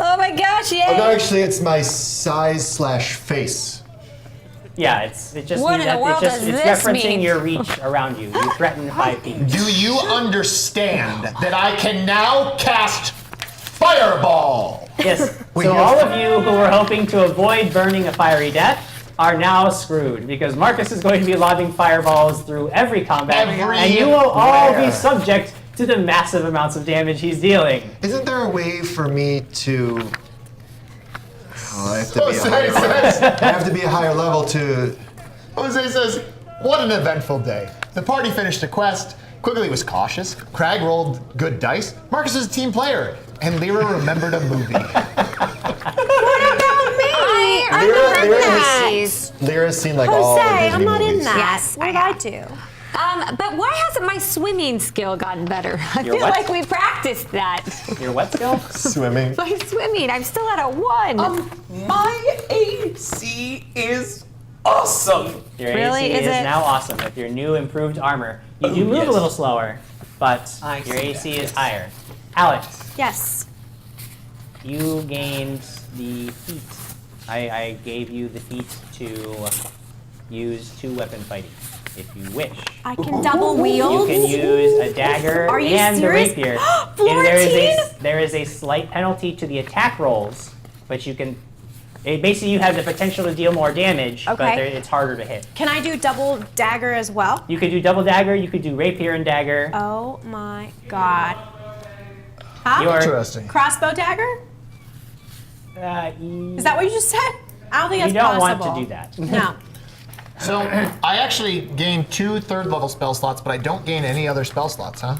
[SPEAKER 2] Oh my gosh! Yay!
[SPEAKER 6] Oh, no, actually, it's my size/face.
[SPEAKER 3] Yeah, it just
[SPEAKER 2] What
[SPEAKER 3] means
[SPEAKER 2] in
[SPEAKER 3] that
[SPEAKER 2] the world
[SPEAKER 3] it's
[SPEAKER 2] does
[SPEAKER 3] it's
[SPEAKER 2] this
[SPEAKER 3] referencing
[SPEAKER 2] mean?
[SPEAKER 3] your reach around you. You threaten 5 feet.
[SPEAKER 1] Do you understand that I can now cast Fireball?
[SPEAKER 3] Yes.
[SPEAKER 6] Wait,
[SPEAKER 3] So
[SPEAKER 6] you
[SPEAKER 3] all
[SPEAKER 6] have-
[SPEAKER 3] of you who were hoping to avoid burning a fiery death are now screwed because Marcus is going to be lobbing fireballs through every combat, and you will all be subject to the massive amounts of damage he's dealing.
[SPEAKER 6] Isn't there a way for me to? Oh, I have to be a higher level to.
[SPEAKER 1] Jose says, "What an eventful day. The party finished a quest. Quigley was cautious. Crag rolled good dice. Marcus is a team player, and Lyra remembered a movie."
[SPEAKER 6] Lyra's seen like all
[SPEAKER 5] Jose,
[SPEAKER 6] the Disney
[SPEAKER 5] I'm not
[SPEAKER 6] movies.
[SPEAKER 5] in that.
[SPEAKER 2] Yes,
[SPEAKER 5] What did I do?
[SPEAKER 7] But why hasn't my swimming skill gotten better? I
[SPEAKER 3] Your
[SPEAKER 7] feel
[SPEAKER 3] what?
[SPEAKER 7] like we practiced that.
[SPEAKER 3] Your what skill?
[SPEAKER 6] Swimming.
[SPEAKER 7] My swimming, I'm still at a 1.
[SPEAKER 4] My AC is awesome.
[SPEAKER 3] Your
[SPEAKER 7] Really?
[SPEAKER 3] AC
[SPEAKER 7] Is
[SPEAKER 3] is
[SPEAKER 7] it?
[SPEAKER 3] now awesome with your new improved armor. You do move a little slower, but
[SPEAKER 4] I
[SPEAKER 3] your
[SPEAKER 4] see
[SPEAKER 3] AC
[SPEAKER 4] that,
[SPEAKER 3] is
[SPEAKER 4] yes.
[SPEAKER 3] higher. Alex,
[SPEAKER 5] Yes.
[SPEAKER 3] you gained the feat. I gave you the feat to use 2-weapon fighting, if you wish.
[SPEAKER 5] I can double wield.
[SPEAKER 3] You can use a dagger
[SPEAKER 5] Are you
[SPEAKER 3] and
[SPEAKER 5] serious?
[SPEAKER 3] the rapier.
[SPEAKER 5] Florentine?
[SPEAKER 3] There is a slight penalty to the attack rolls, but you can. Basically, you have the potential to deal more damage, but
[SPEAKER 5] Okay.
[SPEAKER 3] it's harder to hit.
[SPEAKER 5] Can I do double dagger as well?
[SPEAKER 3] You could do double dagger. You could do rapier and dagger.
[SPEAKER 5] Oh my god. Huh?
[SPEAKER 3] Your-
[SPEAKER 1] Interesting.
[SPEAKER 5] Crossbow dagger? Is that what you just said? I don't think
[SPEAKER 3] You
[SPEAKER 5] that's
[SPEAKER 3] don't
[SPEAKER 5] possible.
[SPEAKER 3] want to do that.
[SPEAKER 5] No.
[SPEAKER 1] So I actually gained 2 third-level spell slots, but I don't gain any other spell slots, huh?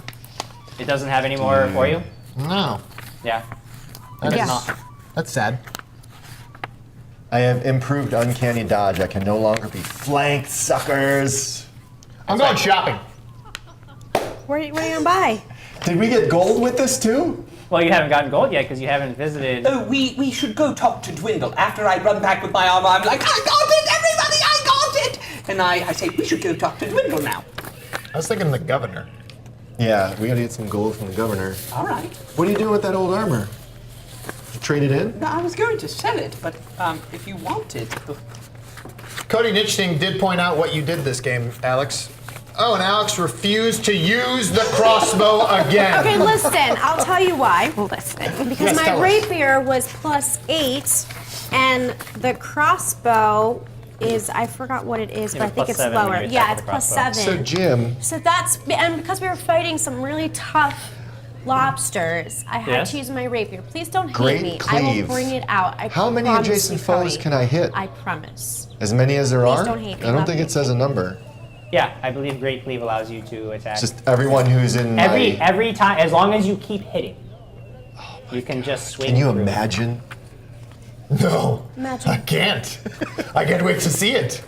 [SPEAKER 3] It doesn't have any more for you.
[SPEAKER 1] No.
[SPEAKER 3] Yeah.
[SPEAKER 1] That is
[SPEAKER 5] Yeah.
[SPEAKER 1] not. That's sad.
[SPEAKER 6] I have improved uncanny dodge. I can no longer be flanked, suckers.
[SPEAKER 1] I'm going shopping.
[SPEAKER 5] What are you gonna buy?
[SPEAKER 6] Did we get gold with this too?
[SPEAKER 3] Well, you haven't gotten gold yet because you haven't visited.
[SPEAKER 4] Oh, we should go talk to Dwindle. After I run back with my armor, I'm like, I got it, everybody, I got it! And I say, we should go talk to Dwindle now.
[SPEAKER 1] I was thinking the governor.
[SPEAKER 6] Yeah, we gotta get some gold from the governor.
[SPEAKER 4] All right.
[SPEAKER 6] What are you doing with that old armor? You trade it in?
[SPEAKER 4] No, I was going to sell it, but if you wanted.
[SPEAKER 1] Cody Nitchting did point out what you did this game, Alex. Oh, and Alex refused to use the crossbow again.
[SPEAKER 5] Okay, listen, I'll tell you why.
[SPEAKER 7] Listen.
[SPEAKER 5] Because
[SPEAKER 1] Yes,
[SPEAKER 5] my
[SPEAKER 1] tell us.
[SPEAKER 5] rapier was +8, and the crossbow is, I forgot what it is,
[SPEAKER 3] Yeah,
[SPEAKER 5] but I
[SPEAKER 3] it's
[SPEAKER 5] think it's
[SPEAKER 3] +7 when
[SPEAKER 5] lower.
[SPEAKER 3] you
[SPEAKER 5] Yeah,
[SPEAKER 3] attack
[SPEAKER 5] it's
[SPEAKER 3] with the crossbow.
[SPEAKER 5] +7.
[SPEAKER 6] So Jim,
[SPEAKER 5] So that's, and because we were fighting some really tough lobsters, I had
[SPEAKER 3] Yes.
[SPEAKER 5] to use my rapier. Please don't
[SPEAKER 6] Great
[SPEAKER 5] hate me. I will
[SPEAKER 6] cleave.
[SPEAKER 5] bring it out. I
[SPEAKER 6] how many
[SPEAKER 5] promise
[SPEAKER 6] adjacent
[SPEAKER 5] you,
[SPEAKER 6] foes
[SPEAKER 5] Cody.
[SPEAKER 6] can I hit?
[SPEAKER 5] I promise.
[SPEAKER 6] As many as there
[SPEAKER 5] Please
[SPEAKER 6] are?
[SPEAKER 5] don't hate me,
[SPEAKER 6] I don't
[SPEAKER 5] love
[SPEAKER 6] think
[SPEAKER 5] me.
[SPEAKER 6] it says a number.
[SPEAKER 3] Yeah, I believe Great Cleave allows you to attack.
[SPEAKER 6] Just everyone who's in my...
[SPEAKER 3] Every time, as long as you keep hitting, you can just swing.
[SPEAKER 6] Can you
[SPEAKER 3] through.
[SPEAKER 6] imagine?
[SPEAKER 1] No.
[SPEAKER 5] Imagine.
[SPEAKER 1] I can't. I can't wait to see it.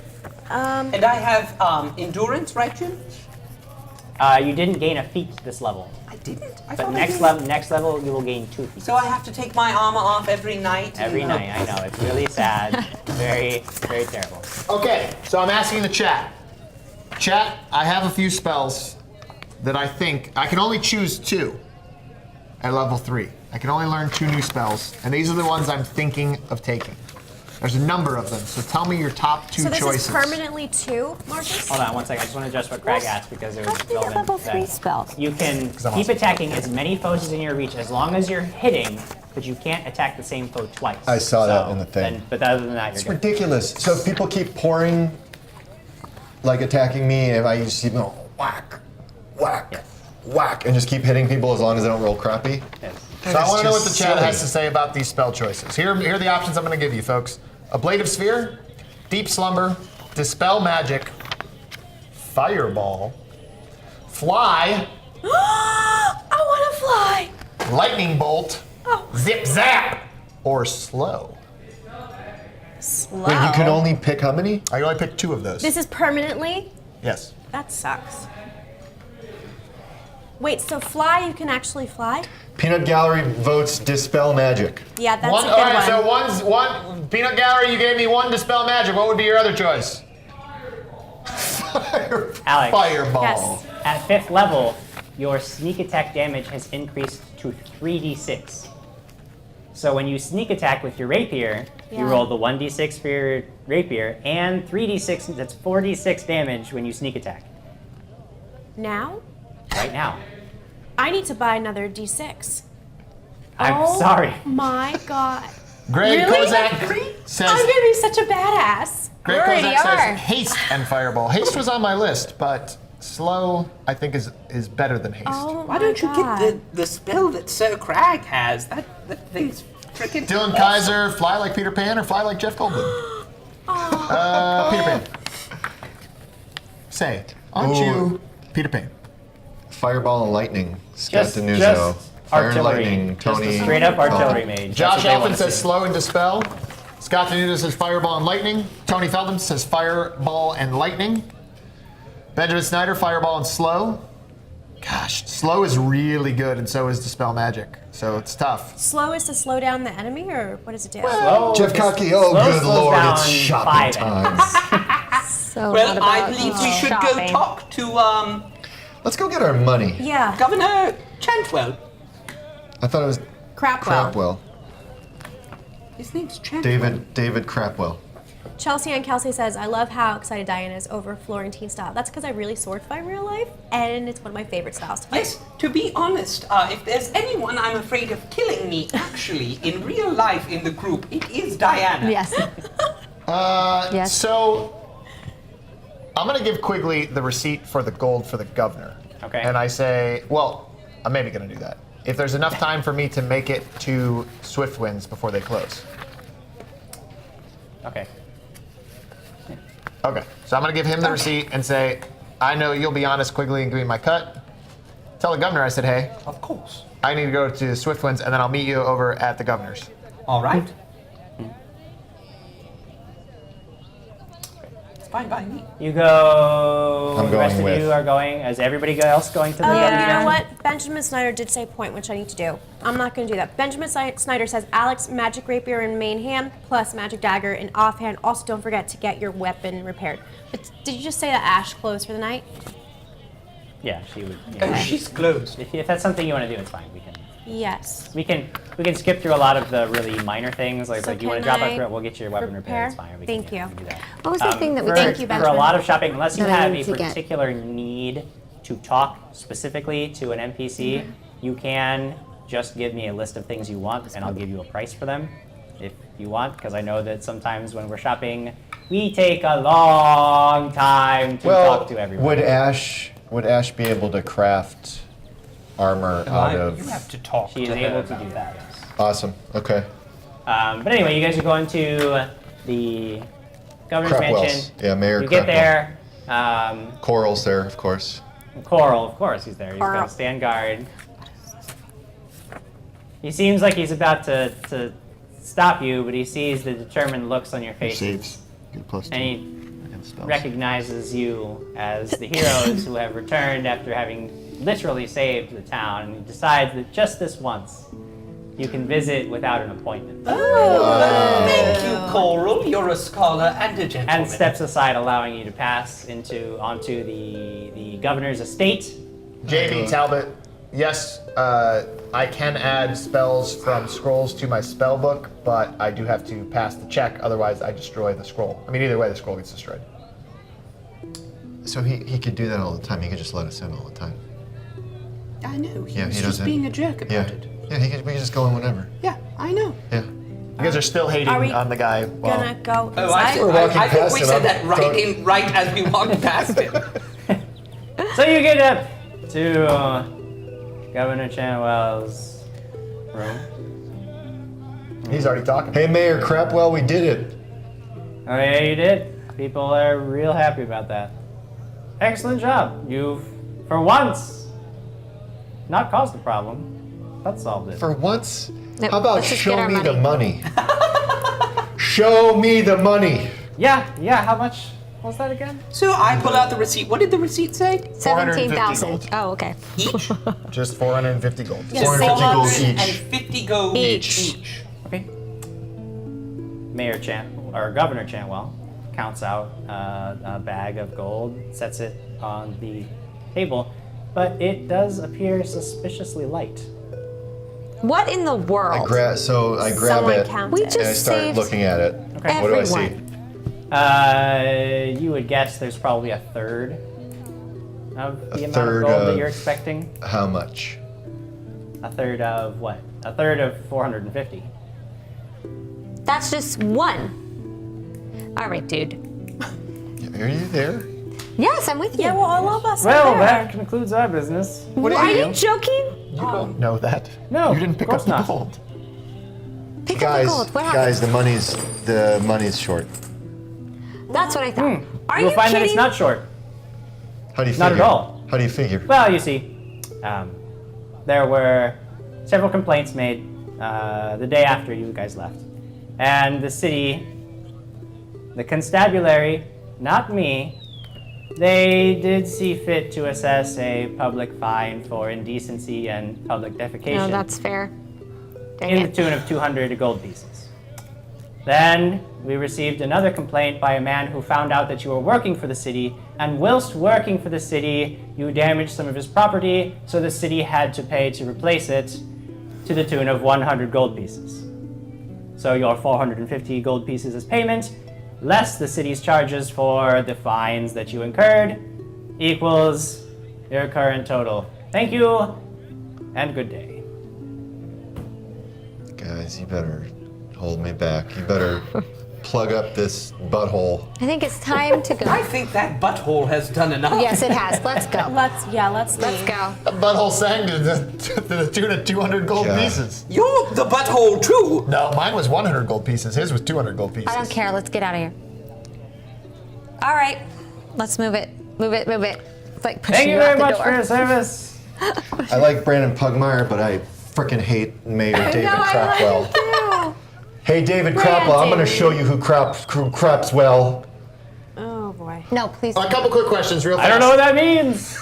[SPEAKER 4] And I have endurance, right, Jim?
[SPEAKER 3] You didn't gain a feat this level,
[SPEAKER 4] I didn't. I
[SPEAKER 3] but
[SPEAKER 4] thought I
[SPEAKER 3] next
[SPEAKER 4] did.
[SPEAKER 3] level you will gain 2 feats.
[SPEAKER 4] So I have to take my armor off every night?
[SPEAKER 3] Every night, I know it's really sad, very terrible.
[SPEAKER 1] Okay, so I'm asking the chat. Chat, I have a few spells that I think I can only choose 2 at level 3. I can only learn 2 new spells, and these are the ones I'm thinking of taking. There's a number of them, so tell me your top 2
[SPEAKER 5] So this
[SPEAKER 1] choices.
[SPEAKER 5] is permanently 2, Marcus?
[SPEAKER 3] Hold on one second. I just want to adjust what Craig asked because it was
[SPEAKER 7] How do you get
[SPEAKER 3] relevant.
[SPEAKER 7] level 3
[SPEAKER 3] that
[SPEAKER 7] spells?
[SPEAKER 3] You can
[SPEAKER 1] I'm
[SPEAKER 3] keep
[SPEAKER 1] awesome.
[SPEAKER 3] attacking as many foes as in your reach as long as you're hitting, but you can't attack the same foe twice.
[SPEAKER 6] I saw that
[SPEAKER 3] So
[SPEAKER 6] in the thing.
[SPEAKER 3] but other than that,
[SPEAKER 6] It's
[SPEAKER 3] you're good.
[SPEAKER 6] ridiculous. So if people keep pouring, like attacking me, if I just keep going whack, whack,
[SPEAKER 3] Yes.
[SPEAKER 6] whack, and just keep hitting people as long as they don't roll crappy.
[SPEAKER 3] Yes.
[SPEAKER 1] So I want to know what the
[SPEAKER 6] just
[SPEAKER 1] chat
[SPEAKER 6] silly.
[SPEAKER 1] has to say about these spell choices. Here are the options I'm going to give you, folks. Ablative Sphere, Deep Slumber, Dispel Magic, Fireball, Fly,
[SPEAKER 5] I want to fly.
[SPEAKER 1] Lightning Bolt,
[SPEAKER 5] Oh.
[SPEAKER 1] Zip Zap, or Slow.
[SPEAKER 5] Slow.
[SPEAKER 6] Wait, you can only pick how many?
[SPEAKER 1] I can only pick 2 of those.
[SPEAKER 5] This is permanently?
[SPEAKER 1] Yes.
[SPEAKER 5] That sucks. Wait, so fly, you can actually fly?
[SPEAKER 6] Peanut Gallery votes Dispel Magic.
[SPEAKER 5] Yeah, that's
[SPEAKER 1] One,
[SPEAKER 5] a
[SPEAKER 1] all
[SPEAKER 5] good
[SPEAKER 1] right,
[SPEAKER 5] one.
[SPEAKER 1] so one Peanut Gallery, you gave me 1 Dispel Magic. What would be your other choice?
[SPEAKER 3] Alex.
[SPEAKER 1] Fireball.
[SPEAKER 5] Yes.
[SPEAKER 3] At 5th level, your sneak attack damage has increased to 3d6. So when you sneak attack with your rapier, you
[SPEAKER 5] Yeah.
[SPEAKER 3] roll the 1d6 for your rapier and 3d6, that's 4d6 damage when you sneak attack.
[SPEAKER 5] Now?
[SPEAKER 3] Right now.
[SPEAKER 5] I need to buy another D6.
[SPEAKER 3] I'm
[SPEAKER 5] Oh
[SPEAKER 3] sorry.
[SPEAKER 5] my god.
[SPEAKER 1] Greg
[SPEAKER 5] Really?
[SPEAKER 1] Kozak
[SPEAKER 5] I'm
[SPEAKER 1] says,
[SPEAKER 5] gonna be such a badass.
[SPEAKER 1] Great
[SPEAKER 2] Rady,
[SPEAKER 1] Kozak says
[SPEAKER 2] are.
[SPEAKER 1] haste and fireball. Haste was on my list, but slow I think is better than haste.
[SPEAKER 5] Oh
[SPEAKER 4] Why don't you get the spell that Sir Crag has? That thing's freaking
[SPEAKER 1] Dylan
[SPEAKER 4] awesome.
[SPEAKER 1] Kaiser, fly like Peter Pan or fly like Jeff Goldblum? Peter Pan. Say, aren't you Peter Pan?
[SPEAKER 6] Fireball and lightning. Scott
[SPEAKER 3] Just
[SPEAKER 6] Denuzzo. Fire and
[SPEAKER 3] artillery.
[SPEAKER 6] lightning. Tony.
[SPEAKER 3] Just a straight up artillery mage.
[SPEAKER 1] Josh
[SPEAKER 3] That's what they
[SPEAKER 1] Alphen
[SPEAKER 3] wanna
[SPEAKER 1] says
[SPEAKER 3] see.
[SPEAKER 1] slow and dispel. Scott Denuzzo says fireball and lightning. Tony Feldman says fireball and lightning. Benjamin Snyder, fireball and slow. Gosh, slow is really good, and so is dispel magic. So it's tough.
[SPEAKER 5] Slow is to slow down the enemy, or what does it do?
[SPEAKER 3] Slow
[SPEAKER 6] Jeff
[SPEAKER 3] is-
[SPEAKER 6] Cocky, oh
[SPEAKER 3] slow
[SPEAKER 6] good
[SPEAKER 3] slows
[SPEAKER 6] lord,
[SPEAKER 3] down
[SPEAKER 6] it's shopping
[SPEAKER 3] 5
[SPEAKER 6] time.
[SPEAKER 7] So not
[SPEAKER 4] Well, I
[SPEAKER 7] about
[SPEAKER 4] believe we should go
[SPEAKER 7] shopping.
[SPEAKER 4] talk to
[SPEAKER 6] Let's go get our money.
[SPEAKER 5] Yeah.
[SPEAKER 4] Governor Chantwell.
[SPEAKER 6] I thought it was
[SPEAKER 5] Crapwell.
[SPEAKER 6] Crapwell.
[SPEAKER 4] His name's Chantwell.
[SPEAKER 6] David Crapwell.
[SPEAKER 5] Chelsea and Kelsey says, I love how excited Diana is over Florentine style. That's because I really sword fight in real life, and it's one of my favorite styles to fight.
[SPEAKER 4] Yes, to be honest, if there's anyone I'm afraid of killing me, actually, in real life in the group, it is Diana.
[SPEAKER 7] Yes. Yes.
[SPEAKER 1] So I'm gonna give Quigley the receipt for the gold for the governor.
[SPEAKER 3] Okay.
[SPEAKER 1] And I say, well, I'm maybe gonna do that. If there's enough time for me to make it to Swiftwinds before they close.
[SPEAKER 3] Okay.
[SPEAKER 1] Okay, so I'm gonna give him the receipt and say, I know you'll be honest, Quigley, and give me my cut. Tell the governor I said, hey,
[SPEAKER 4] Of course.
[SPEAKER 1] I need to go to Swiftwinds, and then I'll meet you over at the governor's.
[SPEAKER 4] All right. It's fine by me.
[SPEAKER 3] You go.
[SPEAKER 6] I'm
[SPEAKER 3] the rest
[SPEAKER 6] going
[SPEAKER 3] of
[SPEAKER 6] with.
[SPEAKER 3] you are going. Is everybody else going to the
[SPEAKER 5] You
[SPEAKER 3] governor's?
[SPEAKER 5] know what? Benjamin Snyder did say point, which I need to do. I'm not going to do that. Benjamin Snyder says Alex, magic rapier in main hand, plus magic dagger in offhand. Also, don't forget to get your weapon repaired. But did you just say that Ash closed for the night?
[SPEAKER 3] Yeah, she would.
[SPEAKER 4] Oh,
[SPEAKER 3] Yeah.
[SPEAKER 4] she's closed.
[SPEAKER 3] If that's something you want to do, it's fine.
[SPEAKER 5] Yes.
[SPEAKER 3] We can skip through a lot of the really minor things, like
[SPEAKER 5] So
[SPEAKER 3] you want to
[SPEAKER 5] can
[SPEAKER 3] drop
[SPEAKER 5] I
[SPEAKER 3] out through it, we'll get your weapon repaired. It's
[SPEAKER 5] prepare?
[SPEAKER 3] fine.
[SPEAKER 5] Thank
[SPEAKER 3] we
[SPEAKER 5] you.
[SPEAKER 3] can do that.
[SPEAKER 7] What was the thing that we
[SPEAKER 3] for,
[SPEAKER 5] Thank you,
[SPEAKER 3] for a
[SPEAKER 5] Benjamin.
[SPEAKER 3] lot of shopping, unless you
[SPEAKER 7] That I
[SPEAKER 3] have
[SPEAKER 7] need
[SPEAKER 3] a
[SPEAKER 7] to get.
[SPEAKER 3] particular need to talk specifically to an NPC,
[SPEAKER 5] Mm-hmm.
[SPEAKER 3] you can just give me a list of things you want, and I'll give you a price for them if you want, because I know that sometimes when we're shopping, we take a long time to talk to everyone.
[SPEAKER 6] would Ash be able to craft armor out
[SPEAKER 4] You
[SPEAKER 6] of?
[SPEAKER 4] have to talk
[SPEAKER 3] She is
[SPEAKER 4] to her
[SPEAKER 3] able to
[SPEAKER 4] about
[SPEAKER 3] do that. Yes.
[SPEAKER 6] Awesome. Okay.
[SPEAKER 3] But anyway, you guys are going to the governor's
[SPEAKER 6] Crapwell's.
[SPEAKER 3] mansion.
[SPEAKER 6] Yeah, Mayor
[SPEAKER 3] You get
[SPEAKER 6] Crapwell.
[SPEAKER 3] there.
[SPEAKER 6] Coral's there, of course.
[SPEAKER 3] Coral, of course, he's there. He's
[SPEAKER 5] Coral.
[SPEAKER 3] going to stand guard. He seems like he's about to stop you, but he sees the determined looks on your face,
[SPEAKER 1] Saves. Get plus
[SPEAKER 3] and he recognizes you as the heroes who have returned after having literally saved the town, and he decides that just this once, you can visit without an appointment.
[SPEAKER 4] Thank you, Coral. You're a scholar and a gentleman.
[SPEAKER 3] And steps aside, allowing you to pass onto the governor's estate.
[SPEAKER 1] JB Talbot, yes, I can add spells from scrolls to my spell book, but I do have to pass the check, otherwise I destroy the scroll. I mean, either way, the scroll gets destroyed.
[SPEAKER 6] So he could do that all the time. He could just let us in all the time.
[SPEAKER 4] I know. He
[SPEAKER 6] Yeah,
[SPEAKER 4] was
[SPEAKER 6] he
[SPEAKER 4] just
[SPEAKER 6] doesn't-
[SPEAKER 4] being a jerk about
[SPEAKER 6] Yeah.
[SPEAKER 4] it.
[SPEAKER 6] Yeah, we could just go in whenever.
[SPEAKER 4] Yeah, I know.
[SPEAKER 6] Yeah.
[SPEAKER 1] You guys are still hating
[SPEAKER 5] Are we
[SPEAKER 1] on the guy. Well,
[SPEAKER 5] Gonna go
[SPEAKER 4] Oh, I,
[SPEAKER 5] inside?
[SPEAKER 6] We're walking
[SPEAKER 4] I think
[SPEAKER 6] past
[SPEAKER 4] we
[SPEAKER 6] him.
[SPEAKER 4] said
[SPEAKER 6] I'm
[SPEAKER 4] that
[SPEAKER 6] going-
[SPEAKER 4] right as we walked past him.
[SPEAKER 3] So you get up to Governor Chanwell's room.
[SPEAKER 1] he's already talking.
[SPEAKER 6] Hey, Mayor Crapwell, we did it.
[SPEAKER 3] Oh yeah, you did. People are real happy about that. Excellent job. You've, for once, not caused a problem, but solved it.
[SPEAKER 6] For once,
[SPEAKER 7] Nope,
[SPEAKER 6] how about
[SPEAKER 7] let's just get
[SPEAKER 6] show
[SPEAKER 7] our
[SPEAKER 6] me the
[SPEAKER 7] money.
[SPEAKER 6] money? Show me the money.
[SPEAKER 3] Yeah. How much was that again?
[SPEAKER 4] So I pull out the receipt. What did the receipt say?
[SPEAKER 1] 450
[SPEAKER 7] 17,000.
[SPEAKER 1] gold.
[SPEAKER 7] Oh, okay.
[SPEAKER 4] Each?
[SPEAKER 1] Just 450 gold.
[SPEAKER 5] Yes.
[SPEAKER 6] 450 gold each.
[SPEAKER 4] 450 gold each.
[SPEAKER 3] Okay. Governor Chantwell counts out a bag of gold, sets it on the table, but it does appear suspiciously light.
[SPEAKER 7] What in the
[SPEAKER 6] I
[SPEAKER 7] world?
[SPEAKER 6] grab
[SPEAKER 5] Someone
[SPEAKER 6] it
[SPEAKER 5] count
[SPEAKER 7] We
[SPEAKER 5] it.
[SPEAKER 7] just
[SPEAKER 6] and I start
[SPEAKER 7] saved
[SPEAKER 6] looking at it.
[SPEAKER 3] Okay.
[SPEAKER 6] What do I see?
[SPEAKER 7] everyone.
[SPEAKER 3] You would guess there's probably a third of the amount
[SPEAKER 6] third
[SPEAKER 3] of gold that
[SPEAKER 6] of-
[SPEAKER 3] you're expecting.
[SPEAKER 6] How much?
[SPEAKER 3] A third of what? A third of 450.
[SPEAKER 7] That's just one. All right, dude.
[SPEAKER 6] Are you there?
[SPEAKER 7] Yes, I'm with you.
[SPEAKER 5] Yeah, well, all of us
[SPEAKER 8] Well,
[SPEAKER 5] are there.
[SPEAKER 8] that concludes our business.
[SPEAKER 1] What
[SPEAKER 7] Are you joking?
[SPEAKER 1] You don't know that.
[SPEAKER 8] No,
[SPEAKER 1] You didn't pick
[SPEAKER 8] of
[SPEAKER 1] up the
[SPEAKER 8] course not.
[SPEAKER 1] gold.
[SPEAKER 7] Pick
[SPEAKER 6] Guys,
[SPEAKER 7] up the gold. What happened?
[SPEAKER 6] guys, the money's short.
[SPEAKER 7] That's what I thought. Are
[SPEAKER 3] You'll
[SPEAKER 7] you
[SPEAKER 3] find that
[SPEAKER 7] kidding?
[SPEAKER 3] it's not short.
[SPEAKER 6] How do you
[SPEAKER 3] Not
[SPEAKER 6] figure?
[SPEAKER 3] at all.
[SPEAKER 6] How do you figure?
[SPEAKER 3] Well, you see, there were several complaints made the day after you guys left. And the city, the constabulary, not me, they did see fit to assess a public fine for indecency and public defecation
[SPEAKER 7] No, that's fair. Dang
[SPEAKER 3] in the
[SPEAKER 7] it.
[SPEAKER 3] tune of 200 gold pieces. Then we received another complaint by a man who found out that you were working for the city, and whilst working for the city, you damaged some of his property, so the city had to pay to replace it to the tune of 100 gold pieces. So your 450 gold pieces as payment, less the city's charges for the fines that you incurred, equals your current total. Thank you, and good day.
[SPEAKER 6] Guys, you better hold me back. You better plug up this butthole.
[SPEAKER 7] I think it's time to
[SPEAKER 4] I
[SPEAKER 7] go.
[SPEAKER 4] think that butthole has done enough.
[SPEAKER 7] Yes, it has. Let's go.
[SPEAKER 5] Let's
[SPEAKER 7] Let's
[SPEAKER 5] leave.
[SPEAKER 7] go.
[SPEAKER 1] A butthole sang to the tune of 200 gold
[SPEAKER 6] Yeah.
[SPEAKER 1] pieces.
[SPEAKER 4] You're the butthole too.
[SPEAKER 1] No, mine was 100 gold pieces. His was 200 gold pieces.
[SPEAKER 7] I don't care. Let's get out of here. All right. Let's move it. Move it. Move it. It's like pushing
[SPEAKER 8] Thank you
[SPEAKER 7] out
[SPEAKER 8] very
[SPEAKER 7] the
[SPEAKER 8] much
[SPEAKER 7] door.
[SPEAKER 8] for your service.
[SPEAKER 6] I like Brandon Pugmire, but I freaking hate Mayor David Crapwell. Hey, David Crapwell, I'm going to show you who craps well.
[SPEAKER 5] Oh boy.
[SPEAKER 7] No, please.
[SPEAKER 1] A couple quick questions, real fast.
[SPEAKER 8] I don't know what that means.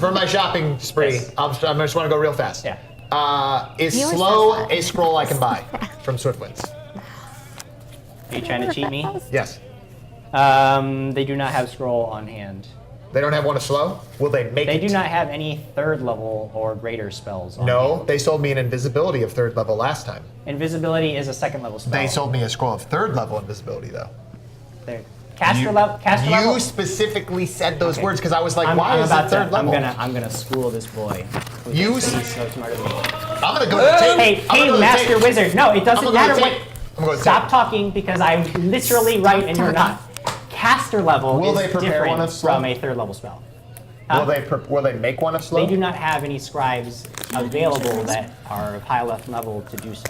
[SPEAKER 1] from my shopping spree.
[SPEAKER 3] Yes.
[SPEAKER 1] I just want to go real fast.
[SPEAKER 3] Yeah.
[SPEAKER 1] Is
[SPEAKER 7] He always
[SPEAKER 1] slow
[SPEAKER 7] does that.
[SPEAKER 1] a scroll I can buy from Swiftwinds?
[SPEAKER 3] Are you trying to cheat me?
[SPEAKER 1] Yes.
[SPEAKER 3] They do not have scroll on hand.
[SPEAKER 1] They don't have one of slow? Will they make
[SPEAKER 3] They
[SPEAKER 1] it?
[SPEAKER 3] do not have any third level or greater spells on
[SPEAKER 1] No,
[SPEAKER 3] hand.
[SPEAKER 1] they sold me an invisibility of third level last time.
[SPEAKER 3] Invisibility is a second level spell.
[SPEAKER 1] They sold me a scroll of third level invisibility though.
[SPEAKER 3] They're- Caster level.
[SPEAKER 1] You specifically said those words because I was like,
[SPEAKER 3] I'm,
[SPEAKER 1] why
[SPEAKER 3] I'm
[SPEAKER 1] is
[SPEAKER 3] about
[SPEAKER 1] it third
[SPEAKER 3] to,
[SPEAKER 1] level?
[SPEAKER 3] I'm gonna school this boy. who
[SPEAKER 1] You
[SPEAKER 3] thinks
[SPEAKER 1] s-
[SPEAKER 3] he's so smarter than me.
[SPEAKER 1] I'm gonna go to the tape.
[SPEAKER 3] Hey,
[SPEAKER 1] I'm gonna
[SPEAKER 3] hey,
[SPEAKER 1] go to the
[SPEAKER 3] Master
[SPEAKER 1] tape.
[SPEAKER 3] Wizard. No, it
[SPEAKER 1] I'm
[SPEAKER 3] doesn't
[SPEAKER 1] gonna go to
[SPEAKER 3] matter
[SPEAKER 1] the
[SPEAKER 3] what.
[SPEAKER 1] tape. I'm gonna go to the
[SPEAKER 3] Stop
[SPEAKER 1] tape.
[SPEAKER 3] talking because I'm literally right and you're not. Caster level
[SPEAKER 1] Will
[SPEAKER 3] is
[SPEAKER 1] they prepare
[SPEAKER 3] different
[SPEAKER 1] one of slow?
[SPEAKER 3] from a third level spell.
[SPEAKER 1] Will they make one of slow?
[SPEAKER 3] They do not have any scribes available that are of high enough level to do so.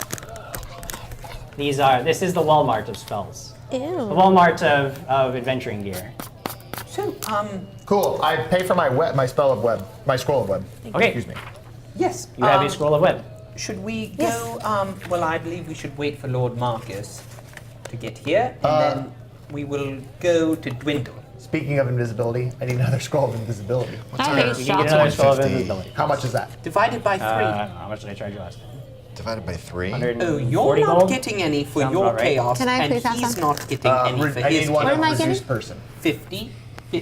[SPEAKER 3] This is the Walmart of spells. The Walmart of adventuring gear.
[SPEAKER 4] So,
[SPEAKER 1] Cool. I pay for my scroll of web.
[SPEAKER 3] Okay.
[SPEAKER 1] Excuse me.
[SPEAKER 4] yes.
[SPEAKER 3] You have a scroll of web.
[SPEAKER 4] Should we go? Well, I believe we should wait for Lord Marcus to get here, and then we will go to Dwindle.
[SPEAKER 1] Speaking of invisibility, I need another scroll of invisibility.
[SPEAKER 7] I hate
[SPEAKER 3] You can get
[SPEAKER 7] shopping.
[SPEAKER 3] another scroll of
[SPEAKER 6] 150.
[SPEAKER 3] invisibility.
[SPEAKER 1] How much is that?
[SPEAKER 4] Divided by 3.
[SPEAKER 3] How much did I charge you last time?
[SPEAKER 6] Divided by 3?
[SPEAKER 3] 140
[SPEAKER 4] Oh, you're not
[SPEAKER 3] gold?
[SPEAKER 4] getting any for
[SPEAKER 3] Sounds
[SPEAKER 4] your
[SPEAKER 3] about right.
[SPEAKER 4] chaos,
[SPEAKER 7] Can I
[SPEAKER 4] and
[SPEAKER 7] please have
[SPEAKER 4] he's
[SPEAKER 7] some?
[SPEAKER 4] not getting any for
[SPEAKER 1] I
[SPEAKER 4] his
[SPEAKER 1] need one
[SPEAKER 7] What
[SPEAKER 1] of
[SPEAKER 7] am I
[SPEAKER 1] reduced
[SPEAKER 7] getting?
[SPEAKER 1] person.
[SPEAKER 4] 50.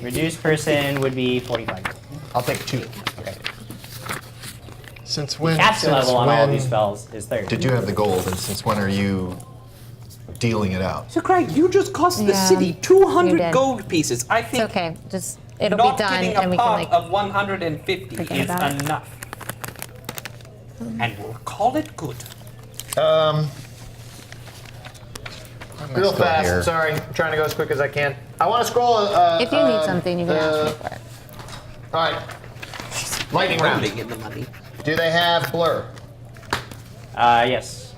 [SPEAKER 3] Reduced person would be 45 gold.
[SPEAKER 1] I'll take 2. Okay.
[SPEAKER 6] Since when?
[SPEAKER 3] Caster
[SPEAKER 6] since
[SPEAKER 3] level on all
[SPEAKER 6] when
[SPEAKER 3] these spells is 30.
[SPEAKER 6] did you have the gold, and since when are you dealing it out?
[SPEAKER 4] So, Craig, you just cost the
[SPEAKER 7] Yeah,
[SPEAKER 4] city
[SPEAKER 7] you
[SPEAKER 4] 200
[SPEAKER 7] did.
[SPEAKER 4] gold pieces. I
[SPEAKER 7] It's
[SPEAKER 4] think
[SPEAKER 7] okay. Just it'll
[SPEAKER 4] not
[SPEAKER 7] be done,
[SPEAKER 4] getting
[SPEAKER 7] and
[SPEAKER 4] a
[SPEAKER 7] we can
[SPEAKER 4] part
[SPEAKER 7] like.
[SPEAKER 4] of 150
[SPEAKER 7] forget
[SPEAKER 4] is
[SPEAKER 7] about it.
[SPEAKER 4] enough. And we'll call it good.
[SPEAKER 1] Real
[SPEAKER 6] still
[SPEAKER 1] fast.
[SPEAKER 6] here?
[SPEAKER 1] Sorry, I'm trying to go as quick as I can. I want to scroll.
[SPEAKER 7] If you need something, you can ask me for it.
[SPEAKER 1] All right. Lightning round.
[SPEAKER 4] Rolling in the money.
[SPEAKER 1] Do they have blur?
[SPEAKER 3] Yes.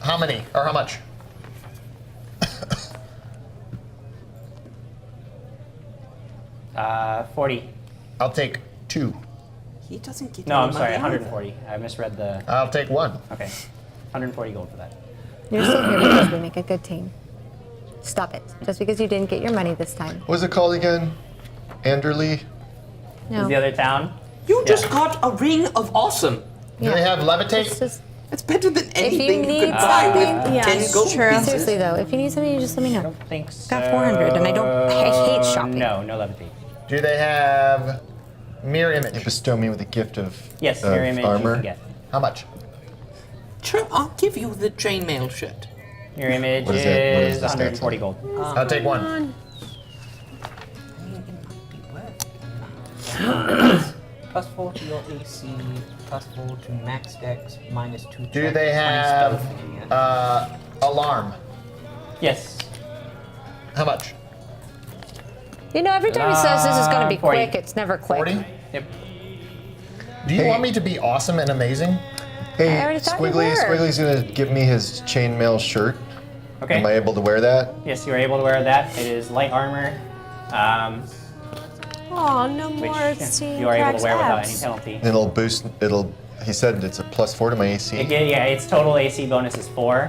[SPEAKER 1] How many or how much?
[SPEAKER 3] Uh, 40.
[SPEAKER 1] I'll take 2.
[SPEAKER 4] He doesn't get
[SPEAKER 3] No,
[SPEAKER 4] any
[SPEAKER 3] I'm sorry,
[SPEAKER 4] money either.
[SPEAKER 3] 140. I misread the.
[SPEAKER 1] I'll take 1.
[SPEAKER 3] Okay. 140 gold for that.
[SPEAKER 7] You're still here because we make a good team. Stop it. Just because you didn't get your money this time.
[SPEAKER 6] What was it called again? Anderley?
[SPEAKER 7] No.
[SPEAKER 3] Is the other town?
[SPEAKER 4] You just got a ring of awesome.
[SPEAKER 1] Do they have levitate?
[SPEAKER 7] It's just
[SPEAKER 4] It's better than anything you
[SPEAKER 7] need
[SPEAKER 4] could buy with
[SPEAKER 7] something-
[SPEAKER 5] Yeah,
[SPEAKER 4] 10
[SPEAKER 5] it's
[SPEAKER 4] gold
[SPEAKER 5] true.
[SPEAKER 4] pieces.
[SPEAKER 7] seriously though. If you need something, you just let me
[SPEAKER 3] I
[SPEAKER 7] know.
[SPEAKER 3] don't think so.
[SPEAKER 7] Got 400, and I hate shopping.
[SPEAKER 3] No, no levitate.
[SPEAKER 1] Do they have mirror image?
[SPEAKER 6] You bestow me with a gift of,
[SPEAKER 3] Yes,
[SPEAKER 6] of
[SPEAKER 3] mirror image
[SPEAKER 6] armor.
[SPEAKER 3] you can get.
[SPEAKER 1] How much?
[SPEAKER 4] Sure, I'll give you the chainmail shirt.
[SPEAKER 3] Mirror image
[SPEAKER 6] What is it? What is
[SPEAKER 3] is
[SPEAKER 6] the stats
[SPEAKER 3] 140
[SPEAKER 6] on
[SPEAKER 3] gold.
[SPEAKER 1] I'll take 1.
[SPEAKER 4] Plus 4 to your AC, plus 4 to max dex, minus 2
[SPEAKER 1] Do
[SPEAKER 4] check,
[SPEAKER 1] they
[SPEAKER 4] 20
[SPEAKER 1] have
[SPEAKER 4] stealth,
[SPEAKER 1] alarm?
[SPEAKER 3] Yes.
[SPEAKER 1] How much?
[SPEAKER 7] You know, every time he says this is going to be
[SPEAKER 3] 40.
[SPEAKER 7] quick, it's never quick.
[SPEAKER 1] 40?
[SPEAKER 3] Yep.
[SPEAKER 1] Do you want me to be awesome and amazing?
[SPEAKER 6] Hey,
[SPEAKER 7] already thought you
[SPEAKER 6] Squiggly,
[SPEAKER 7] were.
[SPEAKER 6] Squiggly's gonna give me his chainmail shirt.
[SPEAKER 3] Okay.
[SPEAKER 6] Am I able to wear that?
[SPEAKER 3] Yes, you are able to wear that. It is light armor,
[SPEAKER 5] Oh, no
[SPEAKER 3] which
[SPEAKER 5] more seeing
[SPEAKER 3] you are able
[SPEAKER 5] Craig's
[SPEAKER 3] to wear without any
[SPEAKER 5] abs.
[SPEAKER 3] penalty.
[SPEAKER 6] It'll boost. He said it's a +4 to my AC.
[SPEAKER 3] Yeah, its total AC bonus is 4,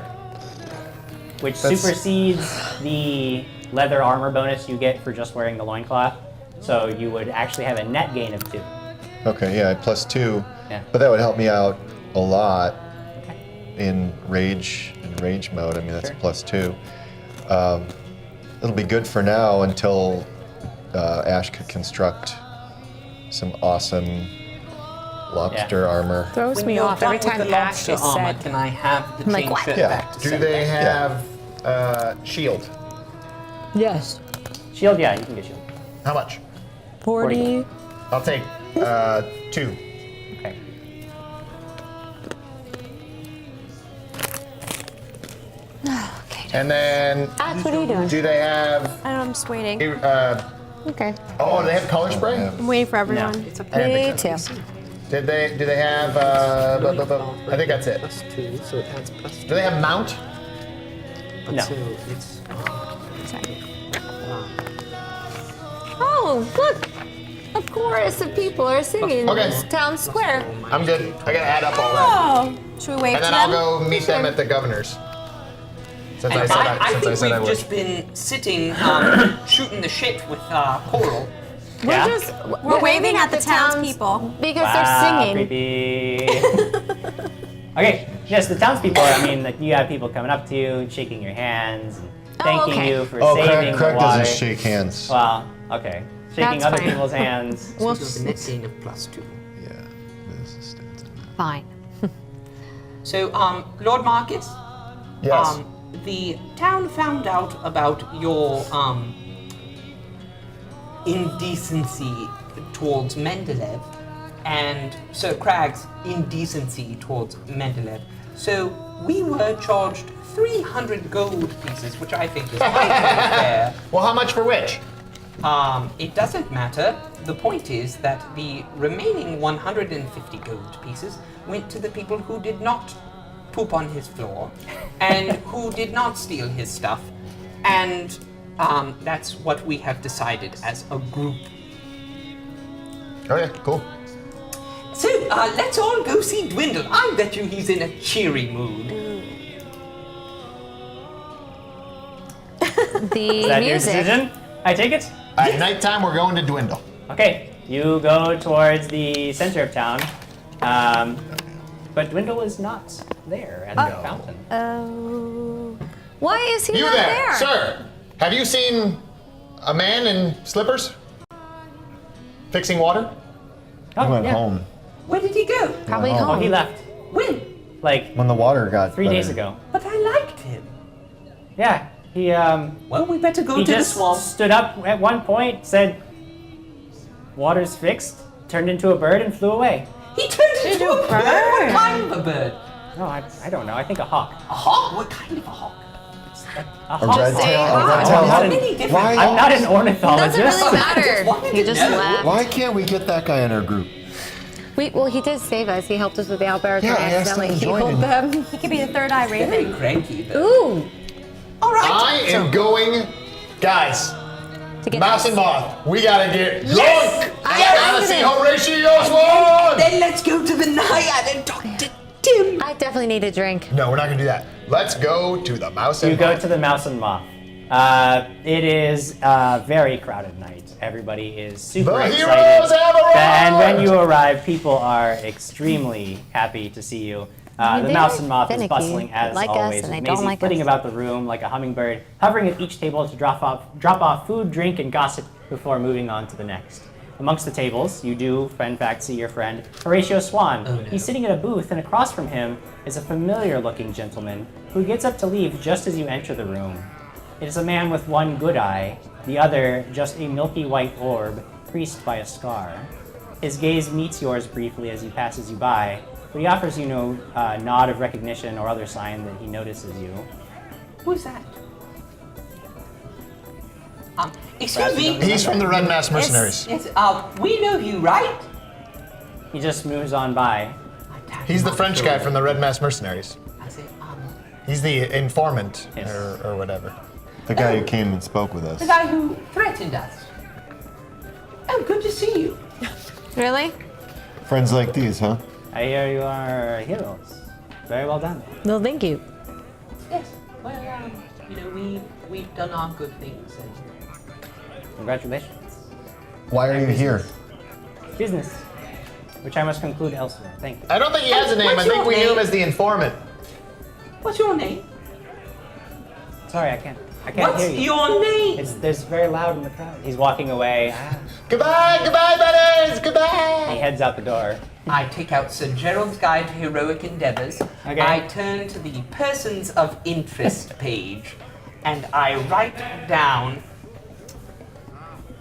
[SPEAKER 3] which
[SPEAKER 6] That's-
[SPEAKER 3] supersedes the leather armor bonus you get for just wearing the loincloth. So you would actually have a net gain of 2.
[SPEAKER 6] Okay, yeah, +2.
[SPEAKER 3] Yeah.
[SPEAKER 6] But that would help me out a lot in rage mode. I mean, that's
[SPEAKER 3] Sure.
[SPEAKER 6] a +2. It'll be good for now until Ash could construct some awesome lobster armor.
[SPEAKER 7] Throws
[SPEAKER 4] When
[SPEAKER 7] me
[SPEAKER 4] you're
[SPEAKER 7] off
[SPEAKER 4] done
[SPEAKER 7] every
[SPEAKER 4] with
[SPEAKER 7] time
[SPEAKER 4] the
[SPEAKER 7] Ash
[SPEAKER 4] lobster
[SPEAKER 7] is
[SPEAKER 4] armor,
[SPEAKER 7] said.
[SPEAKER 4] can I have the
[SPEAKER 7] I'm like,
[SPEAKER 4] chain
[SPEAKER 7] what?
[SPEAKER 4] shirt
[SPEAKER 6] Yeah.
[SPEAKER 4] back to
[SPEAKER 1] Do
[SPEAKER 4] send
[SPEAKER 1] they
[SPEAKER 4] back?
[SPEAKER 1] have shield?
[SPEAKER 7] Yes.
[SPEAKER 3] Shield, yeah, you can get shield.
[SPEAKER 1] How much?
[SPEAKER 7] 40.
[SPEAKER 1] I'll take 2.
[SPEAKER 3] Okay.
[SPEAKER 7] Okay.
[SPEAKER 1] And then,
[SPEAKER 7] Ash, what are you doing?
[SPEAKER 1] do they have?
[SPEAKER 5] I don't know, I'm just waiting.
[SPEAKER 7] Okay.
[SPEAKER 1] Oh, they have color spray.
[SPEAKER 5] I'm waiting for everyone.
[SPEAKER 3] No.
[SPEAKER 4] It's a
[SPEAKER 7] Me too.
[SPEAKER 1] Did they? Do they have? I think that's it.
[SPEAKER 9] +2, so it adds +2.
[SPEAKER 1] Do they have mount?
[SPEAKER 9] But
[SPEAKER 3] No.
[SPEAKER 9] so it's
[SPEAKER 7] Oh, look! A chorus of people are singing
[SPEAKER 1] Okay.
[SPEAKER 7] in this town square.
[SPEAKER 1] I'm good. I gotta add up all that,
[SPEAKER 5] Oh, should we wave
[SPEAKER 1] and
[SPEAKER 5] to
[SPEAKER 1] then I'll
[SPEAKER 5] them?
[SPEAKER 1] go meet them at the governor's. Since I
[SPEAKER 4] And
[SPEAKER 1] said
[SPEAKER 4] I
[SPEAKER 1] since I
[SPEAKER 4] think
[SPEAKER 1] said I
[SPEAKER 4] we've
[SPEAKER 1] would.
[SPEAKER 4] just been sitting, shooting the shit with Coral.
[SPEAKER 3] Yeah?
[SPEAKER 5] We're waving at the townspeople.
[SPEAKER 7] Because
[SPEAKER 3] Wow,
[SPEAKER 7] they're singing.
[SPEAKER 3] creepy. Okay, yes, the townspeople, I mean, like, you have people coming up to you, shaking your hands, and thanking
[SPEAKER 7] okay.
[SPEAKER 3] you for
[SPEAKER 6] Oh,
[SPEAKER 3] saving
[SPEAKER 6] Craig
[SPEAKER 3] the water.
[SPEAKER 6] doesn't shake hands.
[SPEAKER 3] Well, okay. Shaking
[SPEAKER 7] That's
[SPEAKER 3] other
[SPEAKER 7] fine.
[SPEAKER 3] people's hands.
[SPEAKER 7] Well,
[SPEAKER 9] a net gain of +2.
[SPEAKER 6] Yeah. This is stats.
[SPEAKER 7] fine.
[SPEAKER 4] So, Lord Marcus,
[SPEAKER 1] Yes.
[SPEAKER 4] the town found out about your indecency towards Mendeleev, and Sir Crag's indecency towards Mendeleev. So we were charged 300 gold pieces, which I think is quite fair.
[SPEAKER 1] Well, how much for which?
[SPEAKER 4] It doesn't matter. The point is that the remaining 150 gold pieces went to the people who did not poop on his floor and who did not steal his stuff. And that's what we have decided as a group.
[SPEAKER 1] Okay, cool.
[SPEAKER 4] So let's all go see Dwindle. I bet you he's in a cheery mood.
[SPEAKER 7] The
[SPEAKER 3] Is that your
[SPEAKER 7] music.
[SPEAKER 3] decision? I take it?
[SPEAKER 1] At nighttime, we're going to Dwindle.
[SPEAKER 3] Okay, you go towards the center of town, but Dwindle is not there at the fountain.
[SPEAKER 7] Oh. Why is he
[SPEAKER 1] You
[SPEAKER 7] not
[SPEAKER 1] there, sir? Have you seen a man in slippers fixing water?
[SPEAKER 3] Oh,
[SPEAKER 6] He went
[SPEAKER 3] yeah.
[SPEAKER 6] home
[SPEAKER 4] Where did he go?
[SPEAKER 7] Probably
[SPEAKER 6] home.
[SPEAKER 3] Oh,
[SPEAKER 7] home.
[SPEAKER 3] he left
[SPEAKER 4] When?
[SPEAKER 3] like
[SPEAKER 6] when the water got
[SPEAKER 3] 3 days
[SPEAKER 6] better.
[SPEAKER 3] ago.
[SPEAKER 4] But I liked him.
[SPEAKER 3] Yeah, he
[SPEAKER 4] Well, we better go
[SPEAKER 3] he
[SPEAKER 4] to the
[SPEAKER 3] just
[SPEAKER 4] swamp.
[SPEAKER 3] stood up at one point, said, "Water's fixed," turned into a bird and flew away.
[SPEAKER 4] He turned into a bird. What kind of a bird?
[SPEAKER 3] No, I don't know. I think a hawk.
[SPEAKER 4] A hawk? What kind of a hawk?
[SPEAKER 3] A
[SPEAKER 6] A
[SPEAKER 3] hawk.
[SPEAKER 6] red tail. A
[SPEAKER 3] I'm
[SPEAKER 6] red
[SPEAKER 3] not
[SPEAKER 6] tail.
[SPEAKER 3] an-
[SPEAKER 4] Many different
[SPEAKER 6] Why?
[SPEAKER 3] I'm not an
[SPEAKER 7] Doesn't
[SPEAKER 3] ornithologist.
[SPEAKER 7] really matter.
[SPEAKER 4] wanted
[SPEAKER 7] He
[SPEAKER 4] to
[SPEAKER 7] just
[SPEAKER 4] know.
[SPEAKER 7] left.
[SPEAKER 6] Why can't we get that guy in our group?
[SPEAKER 7] Well, he did save us. He helped us with the Alberta.
[SPEAKER 6] Yeah, I
[SPEAKER 7] and
[SPEAKER 6] asked him
[SPEAKER 7] accidentally
[SPEAKER 6] to join
[SPEAKER 7] healed them.
[SPEAKER 5] He could be the third eye
[SPEAKER 4] Very
[SPEAKER 5] raven.
[SPEAKER 4] cranky, though.
[SPEAKER 7] Ooh.
[SPEAKER 4] All right.
[SPEAKER 1] I am going, guys.
[SPEAKER 7] To get
[SPEAKER 1] Mouse
[SPEAKER 7] us.
[SPEAKER 1] and Moth, we gotta get drunk.
[SPEAKER 4] Yes!
[SPEAKER 1] I
[SPEAKER 7] Yes!
[SPEAKER 1] gotta see Horatio's one.
[SPEAKER 4] Then let's go to the Naiad and talk to Tim.
[SPEAKER 7] I definitely need a drink.
[SPEAKER 1] No, we're not gonna do that. Let's go to the Mouse and
[SPEAKER 3] You go
[SPEAKER 1] Moth.
[SPEAKER 3] to the Mouse and Moth. It is a very crowded night. Everybody is super
[SPEAKER 1] The
[SPEAKER 3] excited.
[SPEAKER 1] heroes have arrived!
[SPEAKER 3] And when you arrive, people are extremely happy to see you. The
[SPEAKER 7] They're
[SPEAKER 3] Mouse and Moth is
[SPEAKER 7] finicky.
[SPEAKER 3] bustling
[SPEAKER 7] They
[SPEAKER 3] as
[SPEAKER 7] like us
[SPEAKER 3] always.
[SPEAKER 7] and they
[SPEAKER 3] with
[SPEAKER 7] don't
[SPEAKER 3] Maisie
[SPEAKER 7] like
[SPEAKER 3] flitting
[SPEAKER 7] us.
[SPEAKER 3] about the room like a hummingbird, hovering at each table to drop off food, drink, and gossip before moving on to the next. Amongst the tables, you do, in fact, see your friend Horatio Swan.
[SPEAKER 4] Oh, no.
[SPEAKER 3] He's sitting at a booth, and across from him is a familiar-looking gentleman who gets up to leave just as you enter the room. It is a man with one good eye, the other just a milky white orb, creased by a scar. His gaze meets yours briefly as he passes you by, but he offers you no nod of recognition or other sign that he notices you.
[SPEAKER 4] Who's that? Excuse me.
[SPEAKER 1] He's from the Red Mask Mercenaries.
[SPEAKER 4] Yes, we know you, right?
[SPEAKER 3] He just moves on by.
[SPEAKER 1] He's the French guy from the Red Mask Mercenaries.
[SPEAKER 4] I say,
[SPEAKER 1] He's the informant
[SPEAKER 3] Yes.
[SPEAKER 1] or whatever.
[SPEAKER 6] The guy who came and spoke with us.
[SPEAKER 4] the guy who threatened us. Oh, good to see you.
[SPEAKER 7] Really?
[SPEAKER 6] Friends like these, huh?
[SPEAKER 3] I hear you are heroes. Very well done.
[SPEAKER 7] No, thank you.
[SPEAKER 4] Yes. Well, we've done our good things.
[SPEAKER 3] Congratulations.
[SPEAKER 6] Why are you here?
[SPEAKER 3] Business, which I must conclude elsewhere. Thank you.
[SPEAKER 1] I don't think he has a name. I
[SPEAKER 4] What's
[SPEAKER 1] think
[SPEAKER 4] your
[SPEAKER 1] we knew him
[SPEAKER 4] name?
[SPEAKER 1] as the informant.
[SPEAKER 4] What's your name?
[SPEAKER 3] Sorry, I can't
[SPEAKER 4] What's
[SPEAKER 3] hear you.
[SPEAKER 4] your name?
[SPEAKER 3] There's very loud in the crowd. He's walking away.
[SPEAKER 1] Goodbye, buddies.
[SPEAKER 3] He
[SPEAKER 1] Goodbye.
[SPEAKER 3] heads out the door.
[SPEAKER 4] I take out Sir Gerald's Guide to Heroic Endeavors.
[SPEAKER 3] Okay.
[SPEAKER 4] I turn to the Persons of Interest page, and I write down.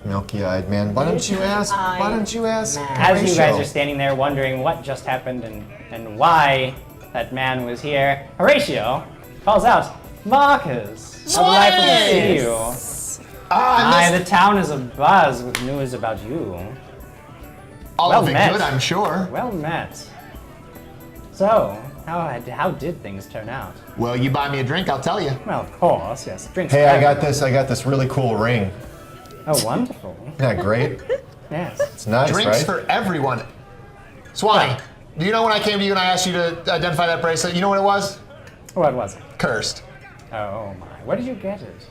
[SPEAKER 6] Milky-eyed man. Why don't you ask? Why don't you ask?
[SPEAKER 3] As you guys
[SPEAKER 6] Horatio?
[SPEAKER 3] are standing there wondering what just happened and why that man was here, Horatio calls out, Marcus, delightful to see you. Aye, the town is abuzz with news about you.
[SPEAKER 1] All
[SPEAKER 3] Well
[SPEAKER 1] of it
[SPEAKER 3] met.
[SPEAKER 1] good, I'm sure.
[SPEAKER 3] Well met. So, how did things turn out?
[SPEAKER 1] Well, you buy me a drink, I'll tell you.
[SPEAKER 3] Well, of course, yes. Drinks.
[SPEAKER 6] Hey,
[SPEAKER 3] for
[SPEAKER 6] I got
[SPEAKER 3] everyone.
[SPEAKER 6] this really cool ring.
[SPEAKER 3] Oh, wonderful.
[SPEAKER 6] Isn't that great?
[SPEAKER 3] Yes.
[SPEAKER 6] It's nice,
[SPEAKER 1] Drinks
[SPEAKER 6] right?
[SPEAKER 1] for everyone. Swanee, do you know when I came to you and I asked you to identify that bracelet? You know what it was?
[SPEAKER 3] What was it?
[SPEAKER 1] Cursed.
[SPEAKER 3] Oh my. Where did you get it?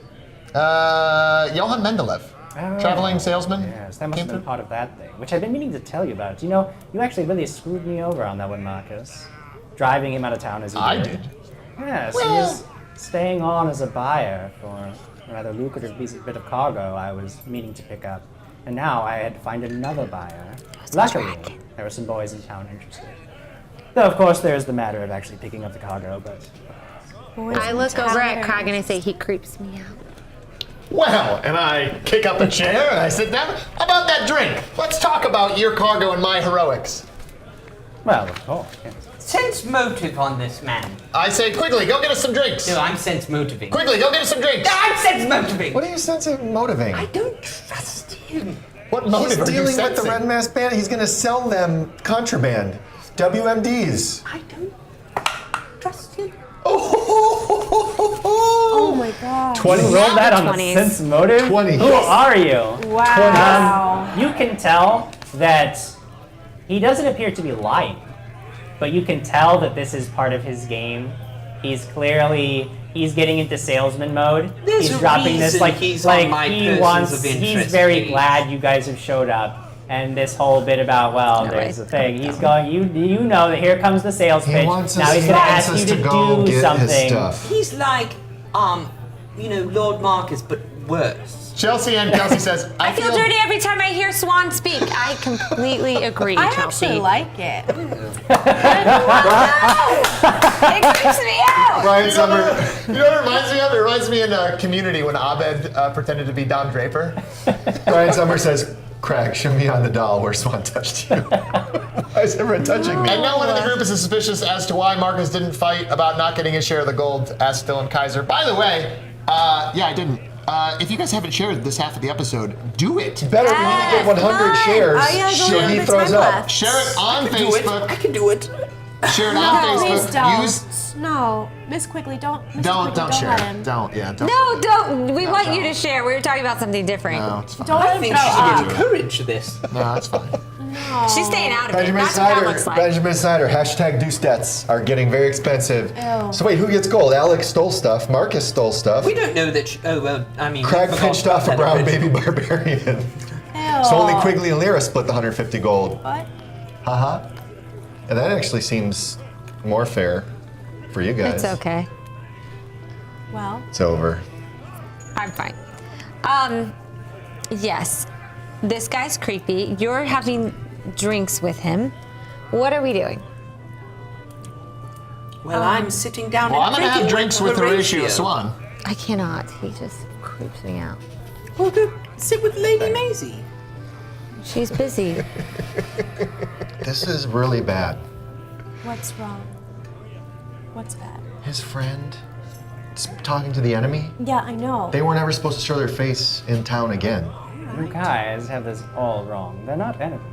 [SPEAKER 1] Johann Mendeleev.
[SPEAKER 3] Oh,
[SPEAKER 1] Traveling salesman.
[SPEAKER 3] Yes, that must
[SPEAKER 1] Came
[SPEAKER 3] have been
[SPEAKER 1] through.
[SPEAKER 3] part of that thing, which I've been meaning to tell you about. You know, you actually really screwed me over on that one, Marcus. Driving him out of town as you
[SPEAKER 1] I
[SPEAKER 3] did.
[SPEAKER 1] did.
[SPEAKER 3] Yes,
[SPEAKER 1] Well-
[SPEAKER 3] he was staying on as a buyer for a rather lucrative bit of cargo I was meaning to pick up. And now I had to find another buyer. Luckily, there were some boys in town interested. Though, of course, there's the matter of actually picking up the cargo, but
[SPEAKER 2] I look over at Krog and I say, he creeps me out.
[SPEAKER 1] Well, and I kick up a chair and I sit down. How about that drink? Let's talk about your cargo and my heroics.
[SPEAKER 3] well, of course, yes.
[SPEAKER 4] Sense motive on this man.
[SPEAKER 1] I say, Quigley, go get us some drinks.
[SPEAKER 4] No, I'm sense motivating.
[SPEAKER 1] Quigley, go get us some drinks.
[SPEAKER 4] No, I'm sense motivating.
[SPEAKER 6] What are you sensing motivating?
[SPEAKER 4] I don't trust him.
[SPEAKER 1] What
[SPEAKER 6] He's
[SPEAKER 1] motive are you
[SPEAKER 6] dealing with the
[SPEAKER 1] sensing?
[SPEAKER 6] Red Mask Band. He's gonna sell them contraband. WMDs.
[SPEAKER 4] I don't trust him.
[SPEAKER 5] Oh my god.
[SPEAKER 6] 20.
[SPEAKER 3] You rolled that on the
[SPEAKER 7] 20s.
[SPEAKER 3] sense motive?
[SPEAKER 6] 20.
[SPEAKER 3] Who are you?
[SPEAKER 5] Wow.
[SPEAKER 3] You can tell that he doesn't appear to be lying, but you can tell that this is part of his game. He's getting into salesman mode.
[SPEAKER 4] There's
[SPEAKER 3] he's
[SPEAKER 4] a
[SPEAKER 3] dropping this
[SPEAKER 4] reason
[SPEAKER 3] like
[SPEAKER 4] he's on my
[SPEAKER 3] he
[SPEAKER 4] persons
[SPEAKER 3] wants.
[SPEAKER 4] of
[SPEAKER 3] He's
[SPEAKER 4] interest
[SPEAKER 3] very
[SPEAKER 4] page.
[SPEAKER 3] glad you guys have showed up. And this whole bit about, well, there's the thing. He's going. You know that here comes the sales
[SPEAKER 6] He
[SPEAKER 3] pitch.
[SPEAKER 6] wants
[SPEAKER 3] Now
[SPEAKER 6] us,
[SPEAKER 3] he's
[SPEAKER 6] he
[SPEAKER 3] going to
[SPEAKER 6] wants
[SPEAKER 3] ask
[SPEAKER 6] us
[SPEAKER 3] you
[SPEAKER 6] to
[SPEAKER 3] to
[SPEAKER 6] go
[SPEAKER 3] do
[SPEAKER 6] get his
[SPEAKER 3] something.
[SPEAKER 6] stuff.
[SPEAKER 4] He's like, Lord Marcus, but worse.
[SPEAKER 1] Chelsea and Kelsey says,
[SPEAKER 7] I feel dirty every time I hear Swan speak. I completely agree,
[SPEAKER 5] I
[SPEAKER 7] Chelsea.
[SPEAKER 5] actually like it.
[SPEAKER 7] It creeps me out.
[SPEAKER 6] Brian
[SPEAKER 1] You know
[SPEAKER 6] Summer.
[SPEAKER 1] what it reminds me of? It reminds me in Community when Abed pretended to be Don Draper.
[SPEAKER 6] Brian Summer says, Craig, show me on the doll where Swan touched you. Why is everyone touching me?
[SPEAKER 1] And no one in the group is suspicious as to why Marcus didn't fight about not getting his share of the gold, asked Dylan Kaiser. By the way, yeah, I didn't. If you guys haven't shared this half of the episode, do it.
[SPEAKER 6] Better we need to get 100 shares
[SPEAKER 5] Oh, yeah,
[SPEAKER 6] so
[SPEAKER 5] go
[SPEAKER 6] he
[SPEAKER 5] with
[SPEAKER 6] throws
[SPEAKER 5] time
[SPEAKER 6] up.
[SPEAKER 5] left.
[SPEAKER 1] Share it on
[SPEAKER 4] Do it.
[SPEAKER 1] Facebook.
[SPEAKER 4] I can do it.
[SPEAKER 1] Share it on
[SPEAKER 5] No,
[SPEAKER 1] Facebook.
[SPEAKER 5] please don't.
[SPEAKER 1] Use
[SPEAKER 5] No, Miss Quigley, don't. Mr.
[SPEAKER 1] don't
[SPEAKER 5] Quigley,
[SPEAKER 1] share
[SPEAKER 5] let
[SPEAKER 1] it.
[SPEAKER 5] him.
[SPEAKER 1] Don't don't.
[SPEAKER 7] No, don't. We want you to share. We were talking about something different.
[SPEAKER 1] No, it's fine.
[SPEAKER 5] Don't let
[SPEAKER 4] I
[SPEAKER 5] him
[SPEAKER 4] think
[SPEAKER 5] throw
[SPEAKER 4] she
[SPEAKER 5] up.
[SPEAKER 4] should encourage this.
[SPEAKER 1] No, it's fine.
[SPEAKER 7] She's staying out of it.
[SPEAKER 6] Benjamin
[SPEAKER 7] That's what that
[SPEAKER 6] Snyder,
[SPEAKER 7] looks like.
[SPEAKER 6] Benjamin Snyder, hashtag do stats are getting very expensive.
[SPEAKER 5] Ew.
[SPEAKER 6] So wait, who gets gold? Alex stole stuff. Marcus stole stuff.
[SPEAKER 4] We don't know that. Oh well, I mean.
[SPEAKER 6] Craig
[SPEAKER 4] we forgot
[SPEAKER 6] pinched off a
[SPEAKER 4] that
[SPEAKER 6] brown
[SPEAKER 4] original.
[SPEAKER 6] baby barbarian.
[SPEAKER 5] Ew.
[SPEAKER 6] So only Quigley and Lyra split the 150 gold.
[SPEAKER 5] What?
[SPEAKER 6] Haha. And that actually seems more fair for you guys.
[SPEAKER 7] It's okay.
[SPEAKER 5] Well,
[SPEAKER 6] It's over.
[SPEAKER 7] I'm fine. Yes. This guy's creepy. You're having drinks with him. What are we doing?
[SPEAKER 4] Well, I'm sitting down
[SPEAKER 1] Well, I'm
[SPEAKER 4] and
[SPEAKER 1] gonna have
[SPEAKER 4] drinking
[SPEAKER 1] drinks with Horatio Swan.
[SPEAKER 7] I cannot. He just creeps me out.
[SPEAKER 4] Well, go sit with Lady Maisie.
[SPEAKER 7] She's busy.
[SPEAKER 6] This is really bad.
[SPEAKER 5] what's wrong? What's bad?
[SPEAKER 6] His friend talking to the enemy.
[SPEAKER 5] Yeah, I know.
[SPEAKER 6] They weren't ever supposed to show their face in town again.
[SPEAKER 8] You guys have this all wrong. They're not enemies.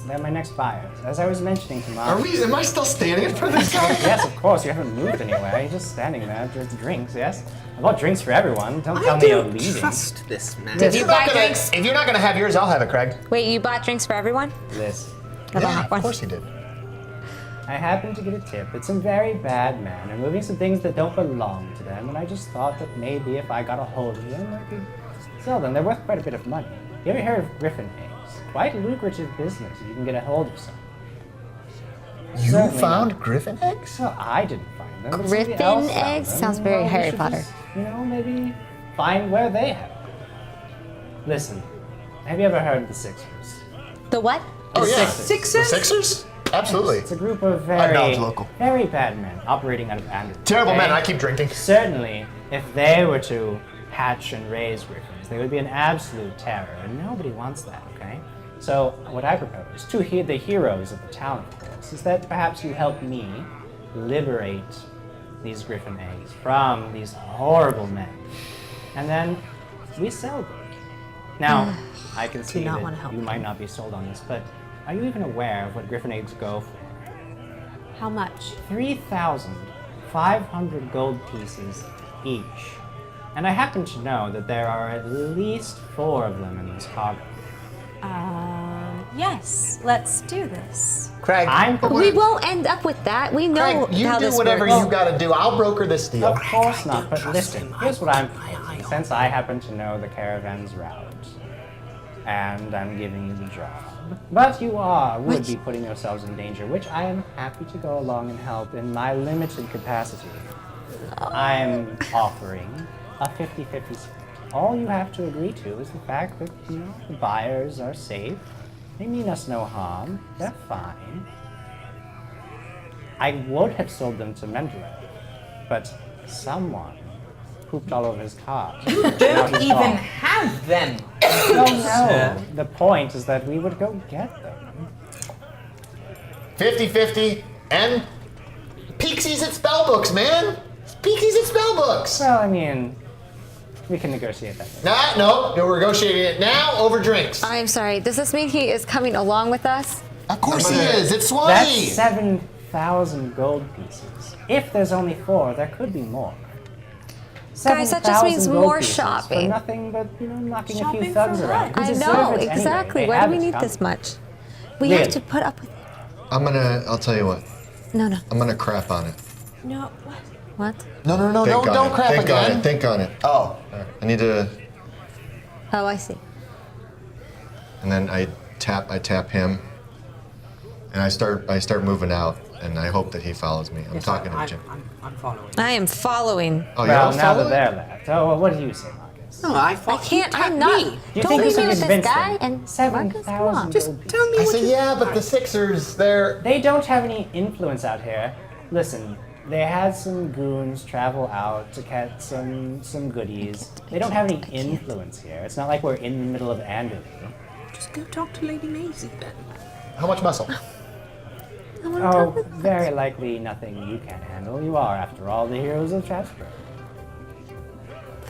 [SPEAKER 8] They're my next buyers. As I was mentioning to Mom.
[SPEAKER 6] Am I still standing for this guy?
[SPEAKER 8] Yes, of course. You haven't moved anywhere. You're just standing there. Just drinks, yes? I bought drinks for everyone. Don't tell
[SPEAKER 9] I
[SPEAKER 8] me you're
[SPEAKER 9] don't
[SPEAKER 8] leaving.
[SPEAKER 9] trust this man.
[SPEAKER 1] If
[SPEAKER 7] you
[SPEAKER 1] you're,
[SPEAKER 7] buy
[SPEAKER 1] not gonna,
[SPEAKER 7] drinks?
[SPEAKER 1] if you're not gonna have yours, I'll have it, Craig.
[SPEAKER 7] Wait, you bought drinks for everyone?
[SPEAKER 8] This.
[SPEAKER 1] Yeah, of course he did.
[SPEAKER 8] I happened to get a tip that some very bad men are moving some things that don't belong to them, and I just thought that maybe if I got a hold of them, I could sell them. They're worth quite a bit of money. You ever heard of griffin eggs? Quite a lucrative business if you can get a hold of some.
[SPEAKER 1] You
[SPEAKER 8] Certainly
[SPEAKER 1] found
[SPEAKER 8] not.
[SPEAKER 1] griffin eggs?
[SPEAKER 8] Well, I didn't find them. but somebody
[SPEAKER 7] Griffin
[SPEAKER 8] else found
[SPEAKER 7] eggs?
[SPEAKER 8] them.
[SPEAKER 7] Sounds very
[SPEAKER 8] we
[SPEAKER 7] Harry
[SPEAKER 8] should
[SPEAKER 7] Potter.
[SPEAKER 8] just, maybe find where they have them. Listen, have you ever heard of the Sixers?
[SPEAKER 7] The what?
[SPEAKER 1] Oh yeah.
[SPEAKER 8] Sixers.
[SPEAKER 1] The Sixers? Absolutely.
[SPEAKER 8] It's a group of
[SPEAKER 1] knowledge local.
[SPEAKER 8] very bad men operating out of Anderson.
[SPEAKER 1] Terrible
[SPEAKER 8] okay?
[SPEAKER 1] men. I keep drinking.
[SPEAKER 8] Certainly, if they were to hatch and raise griffins, they would be an absolute terror, and nobody wants that, okay? So, what I propose to the heroes of the town, of course, is that perhaps you help me liberate these griffin eggs from these horrible men, and then we sell them. Now, I can see
[SPEAKER 7] not
[SPEAKER 8] that
[SPEAKER 7] wanna help
[SPEAKER 8] you
[SPEAKER 7] them.
[SPEAKER 8] might not be sold on this, but are you even aware of what griffin eggs go for?
[SPEAKER 5] How much?
[SPEAKER 8] 3,500 gold pieces each. And I happen to know that there are at least 4 of them in this cargo.
[SPEAKER 5] Yes. Let's do this.
[SPEAKER 1] Craig,
[SPEAKER 7] We won't end up with that. We know
[SPEAKER 1] Craig, you
[SPEAKER 7] how
[SPEAKER 1] do
[SPEAKER 7] this
[SPEAKER 1] whatever
[SPEAKER 7] works.
[SPEAKER 1] you gotta do. I'll broker this deal.
[SPEAKER 8] Of course not, but
[SPEAKER 9] trust
[SPEAKER 8] listen,
[SPEAKER 9] him.
[SPEAKER 8] here's what I'm proposing. Since I happen to know the caravan's route, and I'm giving you the job, but you would be putting yourselves in danger, which I am happy to go along and help in my limited capacity. I'm offering a 50-50 split. All you have to agree to is the fact that, the buyers are safe. They mean us no harm. They're fine. I would have sold them to Mendeleev, but someone pooped all over his cart.
[SPEAKER 4] Don't even have them.
[SPEAKER 8] Oh no. The point is that we would go get them.
[SPEAKER 1] 50-50 and Peaksies at spellbooks, man. Peaksies at spellbooks.
[SPEAKER 8] Well, I mean, we can negotiate that.
[SPEAKER 1] No, we're negotiating it now over drinks.
[SPEAKER 7] I'm sorry. Does this mean he is coming along with us?
[SPEAKER 1] Of course he is. It's
[SPEAKER 8] That's
[SPEAKER 1] Swanee.
[SPEAKER 8] 7,000 gold pieces. If there's only 4, there could be more.
[SPEAKER 7] Guys, that just means
[SPEAKER 8] 7,000 gold
[SPEAKER 7] more
[SPEAKER 8] pieces
[SPEAKER 7] shopping.
[SPEAKER 8] For nothing but, knocking a
[SPEAKER 5] Shopping
[SPEAKER 8] few thugs
[SPEAKER 5] for
[SPEAKER 8] around.
[SPEAKER 5] what?
[SPEAKER 8] who
[SPEAKER 7] I
[SPEAKER 8] deserve
[SPEAKER 7] know,
[SPEAKER 8] it anyway.
[SPEAKER 7] exactly.
[SPEAKER 8] They
[SPEAKER 7] Why
[SPEAKER 8] have
[SPEAKER 7] do we
[SPEAKER 8] it
[SPEAKER 7] need
[SPEAKER 8] coming.
[SPEAKER 7] this much? We
[SPEAKER 8] Really?
[SPEAKER 7] have to put up with it.
[SPEAKER 6] I'll tell you what.
[SPEAKER 7] No.
[SPEAKER 6] I'm gonna crap on it.
[SPEAKER 5] No. What?
[SPEAKER 7] What?
[SPEAKER 1] No,
[SPEAKER 6] Think on
[SPEAKER 1] don't
[SPEAKER 6] it.
[SPEAKER 1] crap
[SPEAKER 6] Think
[SPEAKER 1] again.
[SPEAKER 6] on it. Think on it.
[SPEAKER 1] Oh.
[SPEAKER 6] I need to,
[SPEAKER 7] Oh, I see.
[SPEAKER 6] and then I tap him, and I start moving out, and I hope that he follows me. I'm talking to Jim.
[SPEAKER 9] I'm following.
[SPEAKER 7] I am following.
[SPEAKER 6] Oh,
[SPEAKER 8] Well,
[SPEAKER 6] you're
[SPEAKER 8] now
[SPEAKER 6] following?
[SPEAKER 8] that they're left. Oh, well, what do you say, Marcus?
[SPEAKER 9] No, I
[SPEAKER 7] I
[SPEAKER 9] thought you
[SPEAKER 7] can't.
[SPEAKER 9] tapped
[SPEAKER 7] I'm not.
[SPEAKER 9] me.
[SPEAKER 8] Do you
[SPEAKER 7] Don't
[SPEAKER 8] think
[SPEAKER 7] leave
[SPEAKER 8] this
[SPEAKER 7] me
[SPEAKER 8] will
[SPEAKER 7] with this
[SPEAKER 8] convince
[SPEAKER 7] guy
[SPEAKER 8] them?
[SPEAKER 7] and Marcus.
[SPEAKER 8] 7,000
[SPEAKER 7] Come on.
[SPEAKER 8] gold pieces.
[SPEAKER 9] Tell me
[SPEAKER 1] I
[SPEAKER 9] what
[SPEAKER 1] say,
[SPEAKER 9] you
[SPEAKER 1] yeah, but the Sixers, they're...
[SPEAKER 8] They don't have any influence out here. Listen, they had some goons travel out to catch some goodies. They don't have any influence here. It's not like we're in the middle of Anderley.
[SPEAKER 9] Just go talk to Lady Maisie then.
[SPEAKER 1] How much muscle?
[SPEAKER 7] I wanna talk
[SPEAKER 8] Oh,
[SPEAKER 7] with
[SPEAKER 8] very likely nothing you can handle. You are, after all, the heroes of Chatsworth.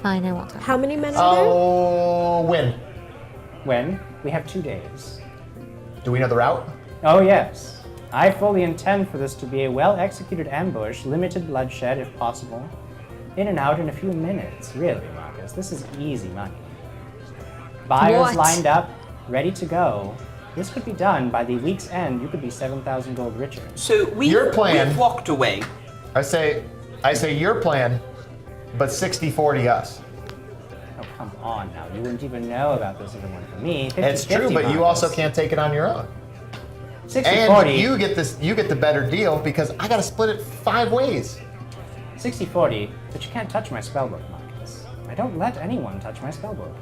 [SPEAKER 7] Fine, I won't talk.
[SPEAKER 5] How many men are there?
[SPEAKER 1] Oh, win.
[SPEAKER 8] When? We have 2 days.
[SPEAKER 1] Do we know the route?
[SPEAKER 8] Oh, yes. I fully intend for this to be a well-executed ambush, limited bloodshed if possible. In and out in a few minutes. Really, Marcus, this is easy money. Buyers
[SPEAKER 7] What?
[SPEAKER 8] lined up, ready to go. This could be done by the week's end. You could be 7,000 gold richer.
[SPEAKER 4] So
[SPEAKER 1] Your plan-
[SPEAKER 4] we've walked away.
[SPEAKER 1] I say your plan, but 60-40 us.
[SPEAKER 8] Oh, come on now. You wouldn't even know about this if it weren't for me. 50-50,
[SPEAKER 1] It's true, but you
[SPEAKER 8] Marcus.
[SPEAKER 1] also can't take it on your own.
[SPEAKER 8] 60-40.
[SPEAKER 1] And you get the better deal because I gotta split it 5 ways.
[SPEAKER 8] 60-40, but you can't touch my spellbook, Marcus. I don't let anyone touch my spellbook.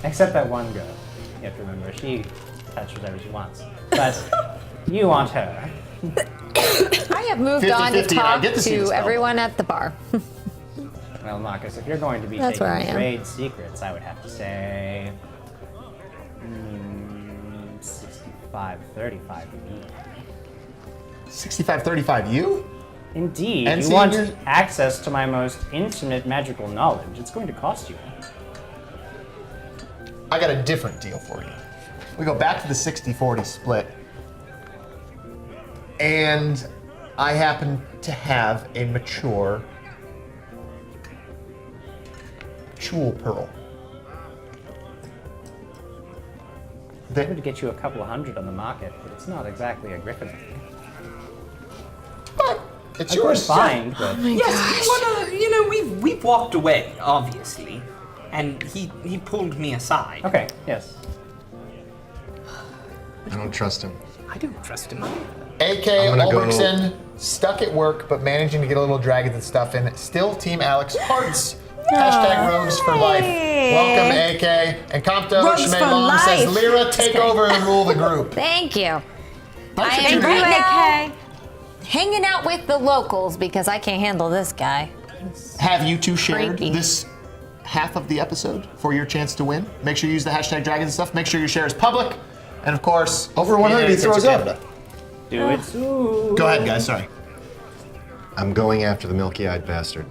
[SPEAKER 8] Except that one girl. You have to remember, she touches whatever she wants. But you want her.
[SPEAKER 7] I have moved on to
[SPEAKER 1] 50-50, and I
[SPEAKER 7] talk
[SPEAKER 1] get to see the
[SPEAKER 7] to
[SPEAKER 1] spell.
[SPEAKER 7] everyone at the bar.
[SPEAKER 8] Well, Marcus, if you're going to be
[SPEAKER 7] That's where I
[SPEAKER 8] taking
[SPEAKER 7] am.
[SPEAKER 8] trade secrets, I would have to say 65-35 me.
[SPEAKER 1] 65-35 you?
[SPEAKER 3] Indeed.
[SPEAKER 1] And
[SPEAKER 3] You
[SPEAKER 1] see,
[SPEAKER 3] want
[SPEAKER 1] here's-
[SPEAKER 3] access to my most intimate magical knowledge. It's going to cost you.
[SPEAKER 1] I got a different deal for you. We go back to the 60-40 split, and I happen to have a mature jewel pearl.
[SPEAKER 3] I would get you a couple of hundred on the market, but it's not exactly a griffin.
[SPEAKER 1] But it's
[SPEAKER 3] I
[SPEAKER 1] yours.
[SPEAKER 3] could find, but
[SPEAKER 4] Yes, well, we've walked away, obviously, and he pulled me aside.
[SPEAKER 3] okay, yes.
[SPEAKER 6] I don't trust him.
[SPEAKER 4] I don't trust him either.
[SPEAKER 1] AK
[SPEAKER 6] I'm gonna go-
[SPEAKER 1] Ulrichsen, stuck at work, but managing to get a little dragons and stuff in. Still Team Alex Hearts. Hashtag Rogues for Life. Welcome, AK. And Compto
[SPEAKER 9] Rogues for
[SPEAKER 1] Shmelong says,
[SPEAKER 9] life.
[SPEAKER 1] Lyra, take over and rule the group.
[SPEAKER 7] Thank you.
[SPEAKER 1] Thanks
[SPEAKER 7] I
[SPEAKER 1] for
[SPEAKER 7] am
[SPEAKER 1] tuning in.
[SPEAKER 7] right now hanging out with the locals because I can't handle this guy.
[SPEAKER 1] Have you two shared
[SPEAKER 7] Creepy.
[SPEAKER 1] this half of the episode for your chance to win? Make sure you use the hashtag dragons and stuff. Make sure your share is public. And of course,
[SPEAKER 6] Over 100, he throws up.
[SPEAKER 3] Do it soon.
[SPEAKER 1] Go ahead, guys. Sorry.
[SPEAKER 6] I'm going after the milky-eyed bastard.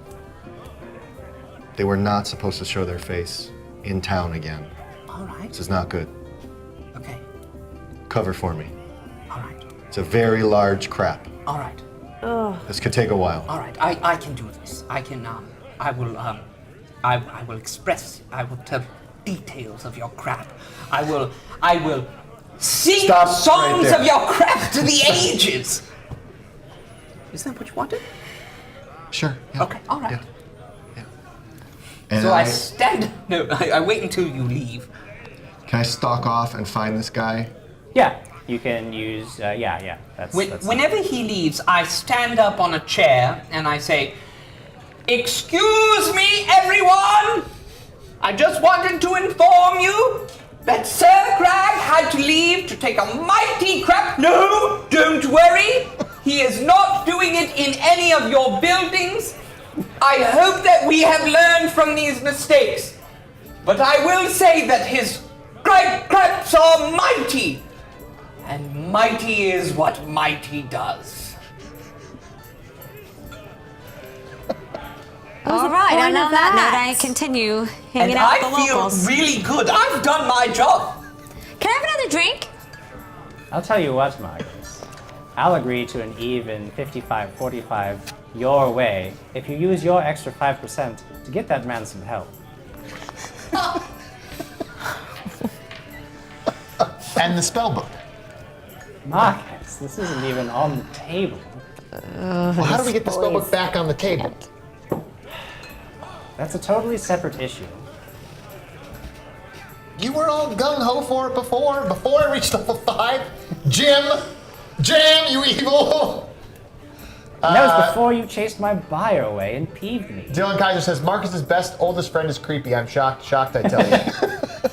[SPEAKER 6] They were not supposed to show their face in town again.
[SPEAKER 4] All right.
[SPEAKER 6] This is not good.
[SPEAKER 4] Okay.
[SPEAKER 6] Cover for me.
[SPEAKER 4] All right.
[SPEAKER 6] It's a very large crap.
[SPEAKER 4] All right.
[SPEAKER 6] This could take a while.
[SPEAKER 4] All right. I can do this. I can. I will express. I will tell details of your crap. I will sing
[SPEAKER 6] Stop right
[SPEAKER 4] songs
[SPEAKER 6] there.
[SPEAKER 4] of your crap to the ages. Is that what you wanted?
[SPEAKER 6] Sure. Yeah.
[SPEAKER 4] Okay. All right.
[SPEAKER 6] Yeah. And
[SPEAKER 4] So I stand. No, I wait until you leave.
[SPEAKER 6] can I stalk off and find this guy?
[SPEAKER 3] Yeah, you can use, yeah. That's
[SPEAKER 4] Whenever he leaves, I stand up on a chair and I say, "Excuse me, everyone! I just wanted to inform you that Sir Crag had to leave to take a mighty crap. No, don't worry. He is not doing it in any of your buildings. I hope that we have learned from these mistakes. But I will say that his great craps are mighty. And mighty is what mighty does."
[SPEAKER 7] All right, and
[SPEAKER 5] point
[SPEAKER 7] on
[SPEAKER 5] of
[SPEAKER 7] that
[SPEAKER 5] that?
[SPEAKER 7] note, I continue
[SPEAKER 4] And
[SPEAKER 7] hanging out
[SPEAKER 4] I
[SPEAKER 7] with the
[SPEAKER 4] feel
[SPEAKER 7] locals.
[SPEAKER 4] really good. I've done my job.
[SPEAKER 7] Can I have another drink?
[SPEAKER 3] I'll tell you what, Marcus. I'll agree to an even 55-45 your way if you use your extra 5% to get that man some help.
[SPEAKER 1] And the spell book.
[SPEAKER 3] Marcus, this isn't even on the table.
[SPEAKER 1] Well, how do we get the spell book back on the table?
[SPEAKER 3] That's a totally separate issue.
[SPEAKER 1] You were all gung-ho for it before I reached level 5. Jim, you evil.
[SPEAKER 3] And that was before you chased my buyer away and peeved me.
[SPEAKER 1] Dylan Kaiser says, Marcus's best oldest friend is creepy. I'm shocked, I tell you.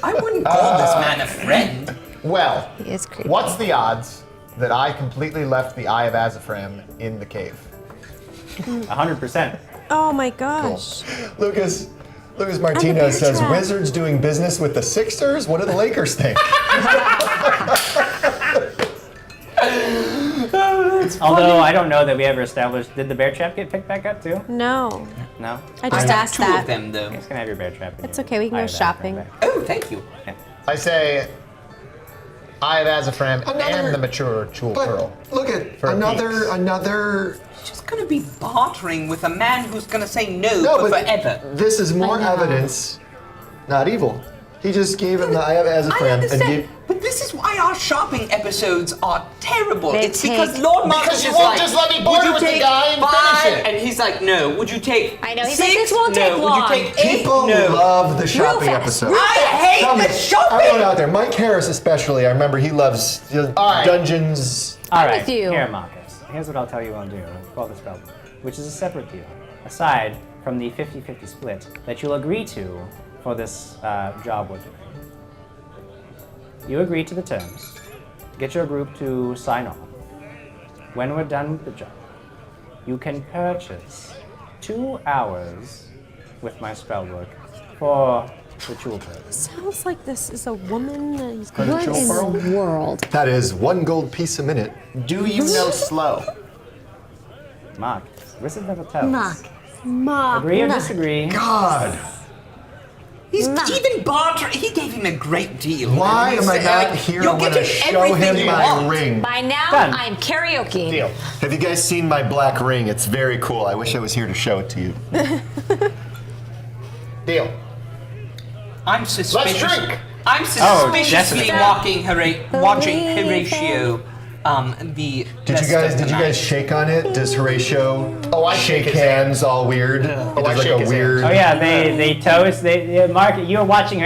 [SPEAKER 4] I wouldn't call this man a friend.
[SPEAKER 1] Well,
[SPEAKER 7] He is creepy.
[SPEAKER 1] what's the odds that I completely left the Eye of Azafram in the cave?
[SPEAKER 3] 100%.
[SPEAKER 5] Oh my gosh.
[SPEAKER 6] Lucas Martinez says,
[SPEAKER 5] trap.
[SPEAKER 6] Wizards doing business with the Sixers? What do the Lakers think?
[SPEAKER 3] Although I don't know that we ever established, did the bear trap get picked back up too?
[SPEAKER 5] No.
[SPEAKER 3] No?
[SPEAKER 5] I just asked
[SPEAKER 4] Two
[SPEAKER 5] that.
[SPEAKER 4] of them, though.
[SPEAKER 3] You guys can have your bear trap.
[SPEAKER 5] It's okay, we can go shopping.
[SPEAKER 4] Oh, thank you.
[SPEAKER 3] Yeah.
[SPEAKER 1] I say Eye of Azafram
[SPEAKER 6] Another-
[SPEAKER 1] and the mature Jewel Pearl.
[SPEAKER 6] But look at
[SPEAKER 1] For
[SPEAKER 6] another.
[SPEAKER 4] He's just gonna be bartering with a man who's gonna say no,
[SPEAKER 6] No,
[SPEAKER 4] for
[SPEAKER 6] but
[SPEAKER 4] forever.
[SPEAKER 6] this is more evidence. Not evil. He just gave him the Eye of
[SPEAKER 4] I
[SPEAKER 6] Azafram and
[SPEAKER 4] understand,
[SPEAKER 6] gave.
[SPEAKER 4] but this is why our shopping episodes are terrible.
[SPEAKER 7] They
[SPEAKER 4] It's because
[SPEAKER 7] take-
[SPEAKER 4] Lord Marcus
[SPEAKER 1] Because you
[SPEAKER 4] is
[SPEAKER 1] won't
[SPEAKER 4] like,
[SPEAKER 1] just let me
[SPEAKER 4] "Would
[SPEAKER 1] border
[SPEAKER 4] you
[SPEAKER 1] with the
[SPEAKER 4] take
[SPEAKER 1] guy and finish
[SPEAKER 4] 5?"
[SPEAKER 1] it.
[SPEAKER 4] And he's like, "No." Would you take?
[SPEAKER 7] I know, he's
[SPEAKER 4] 6?
[SPEAKER 7] like, "This won't
[SPEAKER 4] no.
[SPEAKER 7] take
[SPEAKER 4] Would
[SPEAKER 7] long."
[SPEAKER 4] you take 8?
[SPEAKER 6] People
[SPEAKER 4] No.
[SPEAKER 6] love the shopping
[SPEAKER 7] fast.
[SPEAKER 6] episode.
[SPEAKER 4] I hate
[SPEAKER 6] Tell me,
[SPEAKER 4] the shopping.
[SPEAKER 6] everyone out there, Mike Harris especially, I remember he loves
[SPEAKER 1] right.
[SPEAKER 6] dungeons.
[SPEAKER 3] All right,
[SPEAKER 7] with you.
[SPEAKER 3] here, Marcus. Here's what I'll tell you I'll do for the spell, which is a separate deal, aside from the 50-50 split that you'll agree to for this job we're doing. You agree to the terms. Get your group to sign on. When we're done with the job, you can purchase 2 hours with my spellbook for the jewel pearl.
[SPEAKER 5] Sounds like this is a woman that he's
[SPEAKER 1] For the
[SPEAKER 7] What
[SPEAKER 1] Jewel
[SPEAKER 7] in
[SPEAKER 1] Pearl?
[SPEAKER 7] the world?
[SPEAKER 6] That is 1 gold piece a minute.
[SPEAKER 1] Do you know slow?
[SPEAKER 8] Marcus. Wizard of a toast.
[SPEAKER 7] Mark.
[SPEAKER 8] Agree or disagree?
[SPEAKER 6] God.
[SPEAKER 4] He's even bartering. He gave him a great deal.
[SPEAKER 6] Why am I not here
[SPEAKER 4] You're
[SPEAKER 6] when I
[SPEAKER 4] getting
[SPEAKER 6] show
[SPEAKER 4] everything
[SPEAKER 6] him
[SPEAKER 4] you
[SPEAKER 6] my
[SPEAKER 4] want.
[SPEAKER 6] ring?
[SPEAKER 7] By now,
[SPEAKER 8] Done.
[SPEAKER 7] I'm karaoke.
[SPEAKER 1] Deal.
[SPEAKER 6] Have you guys seen my black ring? It's very cool. I wish I was here to show it to you.
[SPEAKER 1] Deal.
[SPEAKER 4] I'm suspicious.
[SPEAKER 1] Let's drink.
[SPEAKER 4] I'm suspiciously
[SPEAKER 8] definitely.
[SPEAKER 4] watching Horatio. The
[SPEAKER 6] Did you guys shake on it? Does Horatio
[SPEAKER 1] I
[SPEAKER 6] shake
[SPEAKER 1] shake his hand.
[SPEAKER 6] hands all weird? It
[SPEAKER 1] I
[SPEAKER 6] does like
[SPEAKER 1] shake
[SPEAKER 6] a
[SPEAKER 1] his
[SPEAKER 6] weird.
[SPEAKER 8] Oh yeah, they toast. You were watching.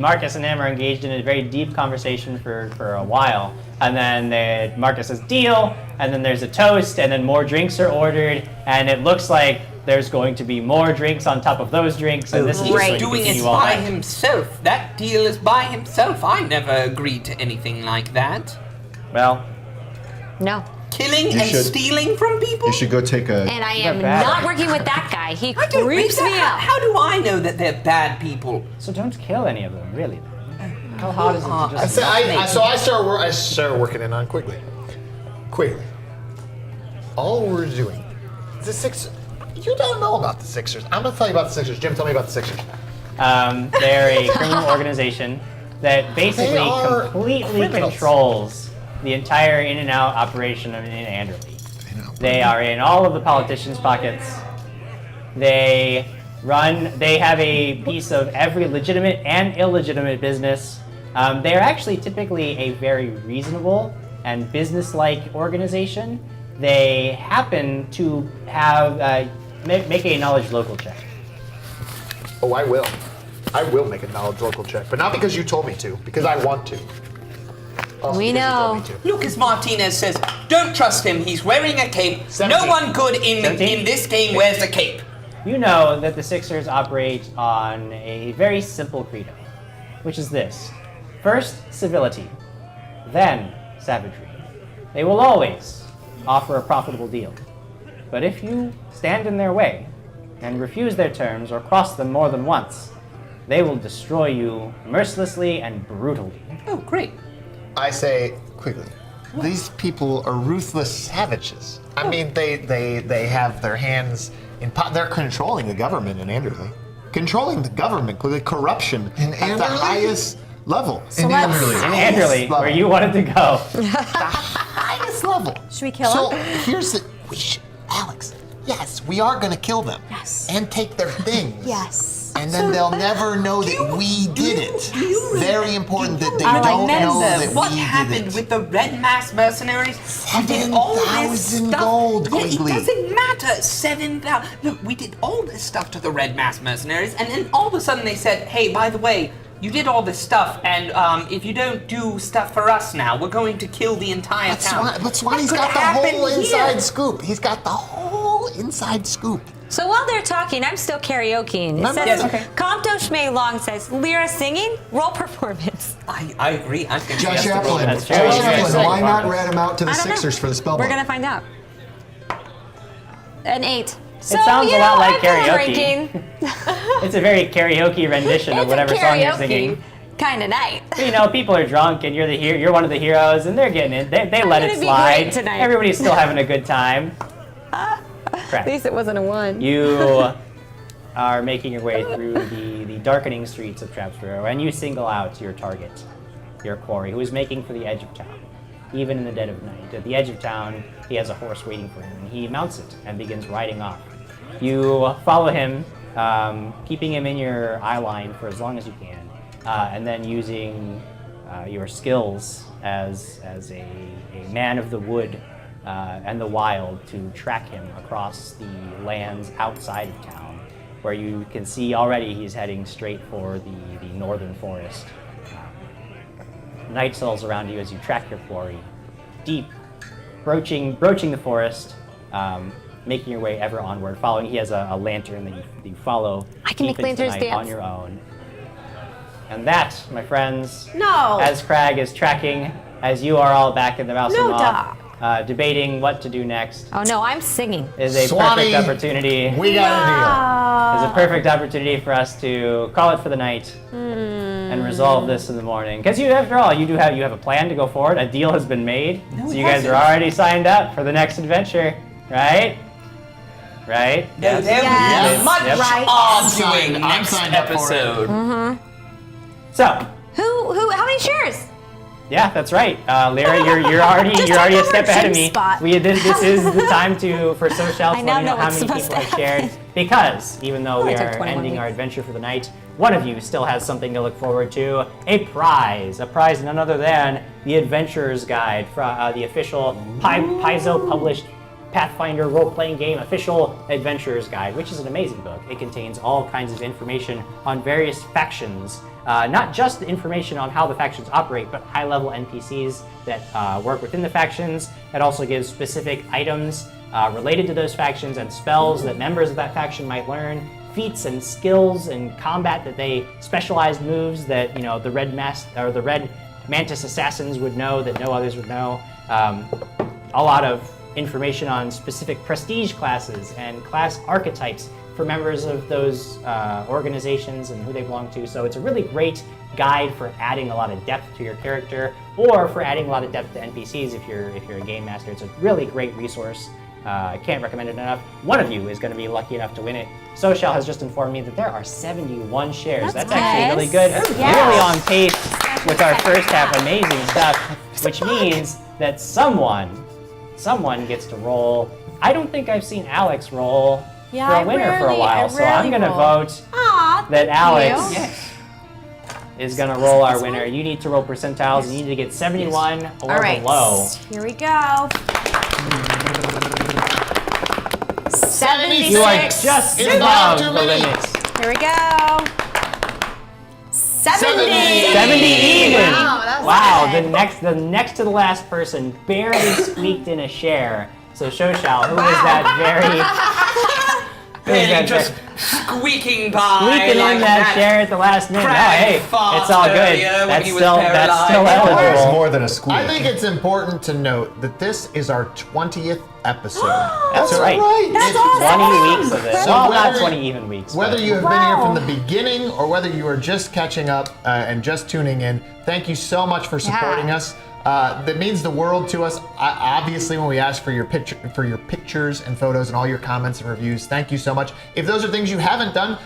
[SPEAKER 8] Marcus and him are engaged in a very deep conversation for a while, and then Marcus says deal, and then there's a toast, and then more drinks are ordered, and it looks like there's going to be more drinks on top of those drinks, and this is just going to
[SPEAKER 4] doing it
[SPEAKER 8] continue all
[SPEAKER 4] by
[SPEAKER 8] night.
[SPEAKER 4] himself. That deal is by himself. I never agreed to anything like that.
[SPEAKER 8] Well,
[SPEAKER 7] No.
[SPEAKER 4] Killing
[SPEAKER 6] You
[SPEAKER 4] and
[SPEAKER 6] should-
[SPEAKER 4] stealing from people.
[SPEAKER 6] You should go take a.
[SPEAKER 7] And I am
[SPEAKER 8] bad.
[SPEAKER 7] not working with that guy. He
[SPEAKER 4] I don't
[SPEAKER 7] creeps
[SPEAKER 4] read
[SPEAKER 7] me
[SPEAKER 4] that.
[SPEAKER 7] out.
[SPEAKER 4] How do I know that they're bad people?
[SPEAKER 8] so don't kill any of them, really. How hard is it to
[SPEAKER 1] I
[SPEAKER 8] just?
[SPEAKER 1] said, I started working in on Quigley. Quigley. All we're doing, the Sixers. You don't know about the Sixers. I'm gonna tell you about the Sixers. Jim, tell me about the Sixers.
[SPEAKER 8] They're a criminal organization that basically
[SPEAKER 1] They are
[SPEAKER 8] completely
[SPEAKER 1] criminals.
[SPEAKER 8] controls the entire in and out operation in Anderley. They are in all of the politicians' pockets. They have a piece of every legitimate and illegitimate business. They are actually typically a very reasonable and business-like organization. They happen to have make a knowledge local check.
[SPEAKER 1] Oh, I will. I will make a knowledge local check, but not because you told me to, because I want to. Also
[SPEAKER 7] We
[SPEAKER 1] because you told
[SPEAKER 7] know.
[SPEAKER 1] me to.
[SPEAKER 4] Lucas Martinez says, "Don't trust him. He's wearing a cape.
[SPEAKER 1] 17.
[SPEAKER 4] No one good in
[SPEAKER 8] 17.
[SPEAKER 4] this game wears a cape."
[SPEAKER 8] You know that the Sixers operate on a very simple credo, which is this. First, civility, then savagery. They will always offer a profitable deal. But if you stand in their way and refuse their terms or cross them more than once, they will destroy you mercilessly and brutally.
[SPEAKER 4] Oh, great.
[SPEAKER 1] I say quickly. These people are ruthless savages. I mean, they have their hands in pot. They're controlling the government in Anderley. Controlling the government, the corruption
[SPEAKER 6] In
[SPEAKER 1] at the
[SPEAKER 6] Anderley?
[SPEAKER 1] highest level.
[SPEAKER 6] In Anderley.
[SPEAKER 8] In Anderley, where you wanted to go.
[SPEAKER 1] Highest level.
[SPEAKER 5] Should we kill
[SPEAKER 1] So
[SPEAKER 5] him?
[SPEAKER 1] here's the. We should, Alex. Yes, we are gonna kill them.
[SPEAKER 5] Yes.
[SPEAKER 1] And take their things.
[SPEAKER 5] Yes.
[SPEAKER 1] And then they'll never know that we did it. Very important that they
[SPEAKER 4] I
[SPEAKER 1] don't know
[SPEAKER 4] remember
[SPEAKER 1] that
[SPEAKER 4] what
[SPEAKER 1] we
[SPEAKER 4] happened
[SPEAKER 1] did it.
[SPEAKER 4] with the Red Mass mercenaries. We did all this
[SPEAKER 1] 7,000
[SPEAKER 4] stuff.
[SPEAKER 1] gold,
[SPEAKER 4] Yeah, it
[SPEAKER 1] Quigley.
[SPEAKER 4] doesn't matter. 7,000. Look, we did all this stuff to the Red Mass mercenaries, and then all of a sudden they said, "Hey, by the way, you did all this stuff, and if you don't do stuff for us now, we're going to kill the entire town."
[SPEAKER 1] That's why
[SPEAKER 4] What
[SPEAKER 1] he's
[SPEAKER 4] could
[SPEAKER 1] got the
[SPEAKER 4] happen
[SPEAKER 1] whole
[SPEAKER 4] here?
[SPEAKER 1] inside scoop. He's got the whole inside scoop.
[SPEAKER 7] So while they're talking, I'm still karaokeing. It says,
[SPEAKER 4] Yes, okay.
[SPEAKER 7] Compto Schmay Long says, Lyra singing, roll performance.
[SPEAKER 4] I agree. I think
[SPEAKER 6] Josh
[SPEAKER 4] yes,
[SPEAKER 6] Applin.
[SPEAKER 8] That's
[SPEAKER 6] Josh
[SPEAKER 8] true.
[SPEAKER 6] Applin. Why not
[SPEAKER 8] Performance.
[SPEAKER 6] rat him out to the
[SPEAKER 7] I don't know.
[SPEAKER 6] Sixers for the spell
[SPEAKER 7] We're
[SPEAKER 6] book?
[SPEAKER 7] gonna find out. An 8. So,
[SPEAKER 8] sounds a lot like
[SPEAKER 7] I'm
[SPEAKER 8] karaoke.
[SPEAKER 7] drinking.
[SPEAKER 8] It's a very karaoke rendition of
[SPEAKER 7] It's
[SPEAKER 8] whatever
[SPEAKER 7] a
[SPEAKER 8] song you're
[SPEAKER 7] karaoke
[SPEAKER 8] singing.
[SPEAKER 7] kind of night.
[SPEAKER 8] You know, people are drunk and you're one of the heroes and they're getting it. They let it
[SPEAKER 7] gonna be
[SPEAKER 8] slide.
[SPEAKER 7] great tonight.
[SPEAKER 8] Everybody's still having a good time.
[SPEAKER 7] At
[SPEAKER 8] Crap.
[SPEAKER 7] least it wasn't a 1.
[SPEAKER 8] You are making your way through the darkening streets of Trapsborough and you single out your target, your quarry, who is making for the edge of town, even in the dead of night. At the edge of town, he has a horse waiting for him and he mounts it and begins riding off. You follow him, keeping him in your eye line for as long as you can, and then using your skills as a man of the wood and the wild to track him across the lands outside of town, where you can see already he's heading straight for the northern forest. Night settles around you as you track your quarry, deep, broaching the forest, making your way ever onward, following. He has a lantern that you follow
[SPEAKER 7] I can
[SPEAKER 8] deep
[SPEAKER 7] make
[SPEAKER 8] into the
[SPEAKER 7] lanterns
[SPEAKER 8] night on
[SPEAKER 7] dance.
[SPEAKER 8] your own. And that, my friends,
[SPEAKER 5] No.
[SPEAKER 8] as Crag is tracking, as you are all back in the mouse
[SPEAKER 5] No,
[SPEAKER 8] Moth, debating what to do next,
[SPEAKER 7] Oh no, I'm singing.
[SPEAKER 8] is a
[SPEAKER 1] Swanee,
[SPEAKER 8] perfect opportunity.
[SPEAKER 1] We got
[SPEAKER 8] Is a perfect opportunity for us to call it for the night and resolve this in the morning. Because after all, you have a plan to go forward. A deal has been made, so
[SPEAKER 4] it
[SPEAKER 8] you guys are
[SPEAKER 4] hasn't.
[SPEAKER 8] already signed up for the next adventure, right?
[SPEAKER 3] right?
[SPEAKER 4] No, there
[SPEAKER 5] Yes.
[SPEAKER 4] will be much
[SPEAKER 3] Yep.
[SPEAKER 5] Right.
[SPEAKER 4] arguing
[SPEAKER 1] I'm
[SPEAKER 4] next
[SPEAKER 1] signed up for it.
[SPEAKER 4] episode.
[SPEAKER 3] So,
[SPEAKER 5] How many shares?
[SPEAKER 3] yeah, that's right. Lyra, you're already a step ahead of me.
[SPEAKER 5] Spot.
[SPEAKER 3] This is the time for Social to
[SPEAKER 7] now
[SPEAKER 3] let me know
[SPEAKER 7] know
[SPEAKER 3] how
[SPEAKER 7] what's
[SPEAKER 3] many
[SPEAKER 7] supposed
[SPEAKER 3] people
[SPEAKER 7] to
[SPEAKER 3] have shared. Because even though we
[SPEAKER 7] took
[SPEAKER 3] are
[SPEAKER 7] 21
[SPEAKER 3] ending our
[SPEAKER 7] weeks.
[SPEAKER 3] adventure for the night, one of you still has something to look forward to. A prize none other than the Adventurer's Guide, from the official Paizo published Pathfinder role-playing game official Adventurer's Guide, which is an amazing book. It contains all kinds of information on various factions, not just information on how the factions operate, but high-level NPCs that work within the factions. It also gives specific items related to those factions and spells that members of that faction might learn, feats and skills and combat that they specialized moves that the Red Mantis assassins would know that no others would know. A lot of information on specific prestige classes and class archetypes for members of those organizations and who they belong to. So it's a really great guide for adding a lot of depth to your character, or for adding a lot of depth to NPCs if you're a game master. It's a really great resource. I can't recommend it enough. One of you is going to be lucky enough to win it. Social has just informed me that there are 71 shares. That's actually really good. Really on pace with our first half. Amazing stuff. Which means that someone gets to roll. I don't think I've seen Alex roll for a winner for a while, so I'm going to vote that Alex is going to roll our winner. You need to roll percentiles. You need to get 71 or
[SPEAKER 5] All right.
[SPEAKER 3] below.
[SPEAKER 5] Here we go. 76.
[SPEAKER 3] You are just
[SPEAKER 1] It's not
[SPEAKER 3] above
[SPEAKER 1] too
[SPEAKER 3] the
[SPEAKER 1] many.
[SPEAKER 3] limit.
[SPEAKER 5] Here we go. 70.
[SPEAKER 3] 70 even.
[SPEAKER 2] Wow, that was
[SPEAKER 3] Wow,
[SPEAKER 2] good.
[SPEAKER 3] the next to the last person barely squeaked in a share. So Shoshal, who is that
[SPEAKER 4] Really just squeaking by
[SPEAKER 3] squeaking
[SPEAKER 4] like
[SPEAKER 3] in that share at the last minute? No, hey,
[SPEAKER 4] fart
[SPEAKER 3] it's all good.
[SPEAKER 4] earlier when
[SPEAKER 3] That's
[SPEAKER 4] he was
[SPEAKER 3] still
[SPEAKER 4] paralyzed.
[SPEAKER 3] eligible.
[SPEAKER 6] There's more than a squeak.
[SPEAKER 1] I think it's important to note that this is our 20th episode.
[SPEAKER 3] That's right.
[SPEAKER 5] That's
[SPEAKER 3] It's
[SPEAKER 5] awesome.
[SPEAKER 3] 20 weeks of this.
[SPEAKER 1] So
[SPEAKER 3] Well, not
[SPEAKER 1] whether-
[SPEAKER 3] 20 even weeks.
[SPEAKER 1] Whether
[SPEAKER 3] but-
[SPEAKER 1] you have been here from the beginning or whether you are just catching up and just tuning in, thank you so much for supporting us. That means the world to us. Obviously, when we ask for your pictures and photos and all your comments and reviews, thank you so much. If those are things you haven't done,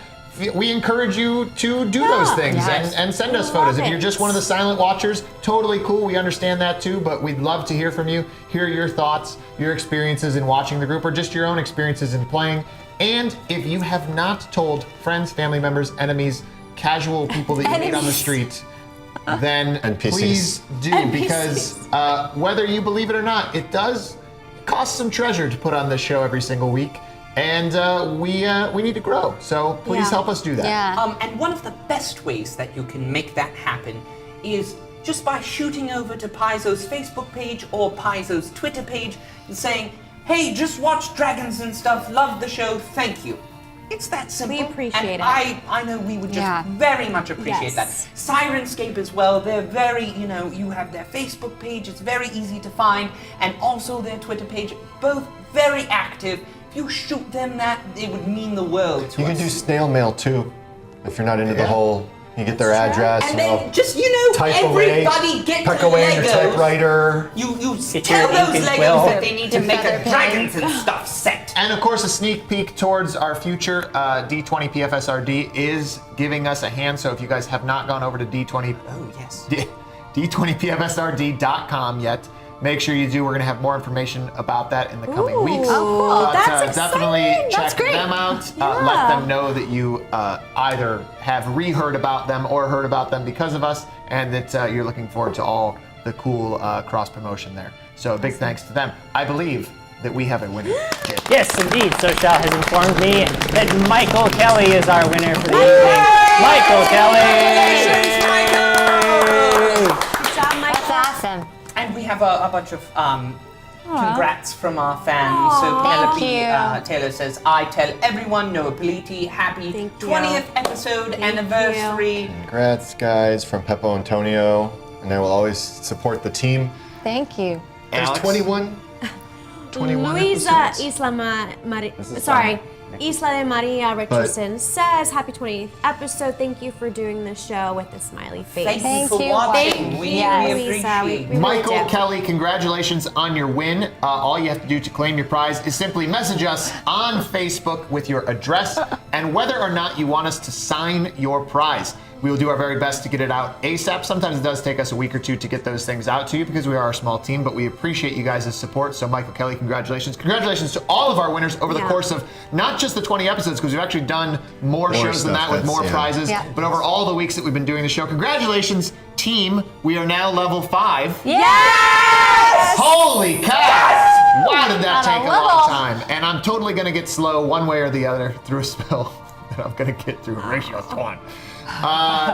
[SPEAKER 1] we encourage you to do those things and send us photos. If you're just one of the silent watchers, totally cool. We understand that too, but we'd love to hear from you, hear your thoughts, your experiences in watching the group, or just your own experiences in playing. And if you have not told friends, family members, enemies, casual people that you meet on the street, then
[SPEAKER 6] NPCs.
[SPEAKER 1] please do, because whether you believe it or not, it does cost some treasure to put on this show every single week, and we need to grow. So please help us do that.
[SPEAKER 7] Yeah.
[SPEAKER 4] And one of the best ways that you can make that happen is just by shooting over to Paizo's Facebook page or Paizo's Twitter page and saying, "Hey, just watched Dragons and stuff, love the show, thank you." It's that simple.
[SPEAKER 5] We appreciate
[SPEAKER 4] and
[SPEAKER 5] it.
[SPEAKER 4] I know we would just
[SPEAKER 7] Yeah.
[SPEAKER 4] very much appreciate
[SPEAKER 5] Yes.
[SPEAKER 4] that. Sirenscape as well, they're very, you have their Facebook page, it's very easy to find, and also their Twitter page, both very active. If you shoot them that, it would mean the world to
[SPEAKER 6] You
[SPEAKER 4] us.
[SPEAKER 6] can do snail mail too, if you're not into the whole. You get their address,
[SPEAKER 4] And
[SPEAKER 6] you
[SPEAKER 4] then
[SPEAKER 6] know,
[SPEAKER 4] just,
[SPEAKER 6] type away,
[SPEAKER 4] everybody get
[SPEAKER 6] peck
[SPEAKER 4] to
[SPEAKER 6] away on your
[SPEAKER 4] Legos.
[SPEAKER 6] typewriter.
[SPEAKER 4] You
[SPEAKER 3] Get
[SPEAKER 4] tell
[SPEAKER 3] your
[SPEAKER 4] those
[SPEAKER 3] ink and
[SPEAKER 4] Legos
[SPEAKER 3] quill.
[SPEAKER 4] that they need to make a
[SPEAKER 2] feather pen.
[SPEAKER 4] dragons and stuff set.
[SPEAKER 1] And of course, a sneak peek towards our future. D20 PFSRD is giving us a hand. So if you guys have not gone over to D20,
[SPEAKER 4] Oh, yes.
[SPEAKER 1] D20PFSRD.com yet, make sure you do. We're going to have more information about that in the coming weeks.
[SPEAKER 5] Oh, cool. That's
[SPEAKER 1] definitely
[SPEAKER 5] exciting.
[SPEAKER 1] check
[SPEAKER 5] That's great.
[SPEAKER 1] them out.
[SPEAKER 5] Yeah.
[SPEAKER 1] Let them know that you either have reheard about them or heard about them because of us, and that you're looking forward to all the cool cross promotion there. So a big thanks to them. I believe that we have a winner. Jim.
[SPEAKER 3] Yes, indeed. Social has informed me that Michael Kelly is our winner for the evening. Michael Kelly!
[SPEAKER 5] Good job, Michael.
[SPEAKER 7] That's awesome.
[SPEAKER 4] And we have a bunch of congrats from our fans. So
[SPEAKER 7] Thank
[SPEAKER 4] Penelope
[SPEAKER 7] you.
[SPEAKER 4] Taylor says, "I tell everyone, Noah Politi, happy
[SPEAKER 5] Thank you.
[SPEAKER 4] 20th episode anniversary."
[SPEAKER 6] Congrats, guys, from Peppo Antonio, and I will always support the team.
[SPEAKER 7] Thank you.
[SPEAKER 6] There's
[SPEAKER 1] Alex?
[SPEAKER 6] 21
[SPEAKER 5] Luisa
[SPEAKER 6] episodes.
[SPEAKER 5] Isla
[SPEAKER 6] This is
[SPEAKER 5] sorry. Isla de Maria Richardson says, happy 20th episode. Thank you for doing the show with a smiley face.
[SPEAKER 4] Thank you for
[SPEAKER 7] you.
[SPEAKER 4] watching.
[SPEAKER 7] Thank
[SPEAKER 4] We
[SPEAKER 7] you.
[SPEAKER 4] appreciate
[SPEAKER 5] Lisa, we
[SPEAKER 4] it.
[SPEAKER 5] really
[SPEAKER 1] Michael
[SPEAKER 5] do.
[SPEAKER 1] Kelly, congratulations on your win. All you have to do to claim your prize is simply message us on Facebook with your address and whether or not you want us to sign your prize. We will do our very best to get it out ASAP. Sometimes it does take us a week or two to get those things out to you because we are a small team, but we appreciate you guys' support. So Michael Kelly, congratulations. Congratulations to all of our winners over the course of not just the 20 episodes, because we've actually done more shows than
[SPEAKER 6] stuff,
[SPEAKER 1] that with more
[SPEAKER 6] yeah.
[SPEAKER 1] prizes,
[SPEAKER 7] Yeah.
[SPEAKER 1] but over all the weeks that we've been doing the show. Congratulations, team. We are now level 5.
[SPEAKER 7] Yes!
[SPEAKER 1] Holy cow! Wow, did that
[SPEAKER 7] On a
[SPEAKER 1] take a
[SPEAKER 7] level.
[SPEAKER 1] long time. And I'm totally gonna get slow one way or the other through a spell that I'm gonna get through a ratio of 1.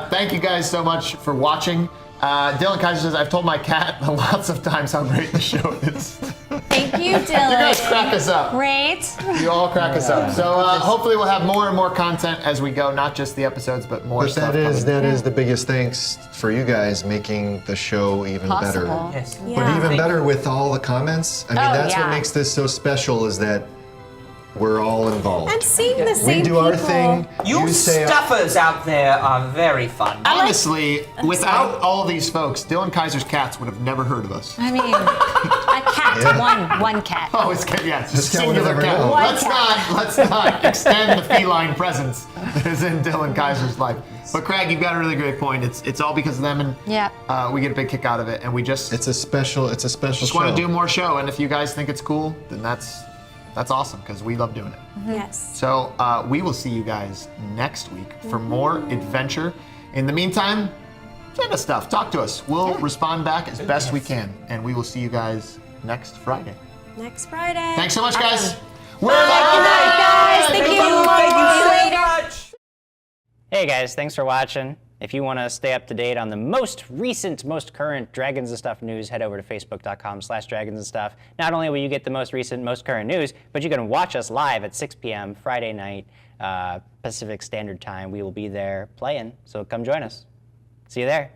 [SPEAKER 1] Thank you guys so much for watching. Dylan Kaiser says, I've told my cat lots of times how great the show is.
[SPEAKER 5] Thank you,
[SPEAKER 1] You guys
[SPEAKER 5] Dylan.
[SPEAKER 1] crack us up.
[SPEAKER 7] Great.
[SPEAKER 1] You all crack us up. So hopefully we'll have more and more content as we go, not just the episodes, but more
[SPEAKER 6] But
[SPEAKER 1] stuff
[SPEAKER 6] that
[SPEAKER 1] coming.
[SPEAKER 6] is the biggest thanks for you guys making the show even better.
[SPEAKER 7] Possible.
[SPEAKER 4] Yes.
[SPEAKER 6] But
[SPEAKER 5] Yeah.
[SPEAKER 6] even better with all the comments. I mean,
[SPEAKER 7] Oh,
[SPEAKER 6] that's
[SPEAKER 7] yeah.
[SPEAKER 6] what makes this so special is that we're all involved.
[SPEAKER 5] And seeing the same
[SPEAKER 6] We do
[SPEAKER 5] people.
[SPEAKER 6] our thing.
[SPEAKER 4] You
[SPEAKER 6] say
[SPEAKER 4] stuffers out there are very fun.
[SPEAKER 1] Honestly, without all these folks, Dylan Kaiser's cats would have never heard of us.
[SPEAKER 7] I mean, a cat.
[SPEAKER 6] Yeah.
[SPEAKER 7] One cat.
[SPEAKER 1] Oh, it's yeah, it's
[SPEAKER 6] This
[SPEAKER 1] just
[SPEAKER 6] cat would
[SPEAKER 1] singular
[SPEAKER 6] never
[SPEAKER 1] cat.
[SPEAKER 6] know.
[SPEAKER 7] One
[SPEAKER 1] Let's not extend the feline presence that is in Dylan Kaiser's life. But Craig, you've got a really great point. It's all because of them, and
[SPEAKER 7] Yep.
[SPEAKER 1] we get a big kick out of it, and we just
[SPEAKER 6] It's a special
[SPEAKER 1] just
[SPEAKER 6] show.
[SPEAKER 1] want to do more show. And if you guys think it's cool, then that's awesome because we love doing it.
[SPEAKER 5] Yes.
[SPEAKER 1] So we will see you guys next week for more adventure. In the meantime, send us stuff. Talk to us. We'll respond back as best we can, and we will see you guys next Friday.
[SPEAKER 5] Next Friday.
[SPEAKER 1] Thanks so much, guys. We're
[SPEAKER 5] guys. Thank you.
[SPEAKER 4] Thank you so
[SPEAKER 5] Later.
[SPEAKER 4] much.
[SPEAKER 3] Hey guys, thanks for watching. If you want to stay up to date on the most recent, most current Dragons and Stuff news, head over to facebook.com/Dragons and Stuff. Not only will you get the most recent, most current news, but you can watch us live at 6 p.m. Friday night, Pacific Standard Time. We will be there playing, so come join us. See you there.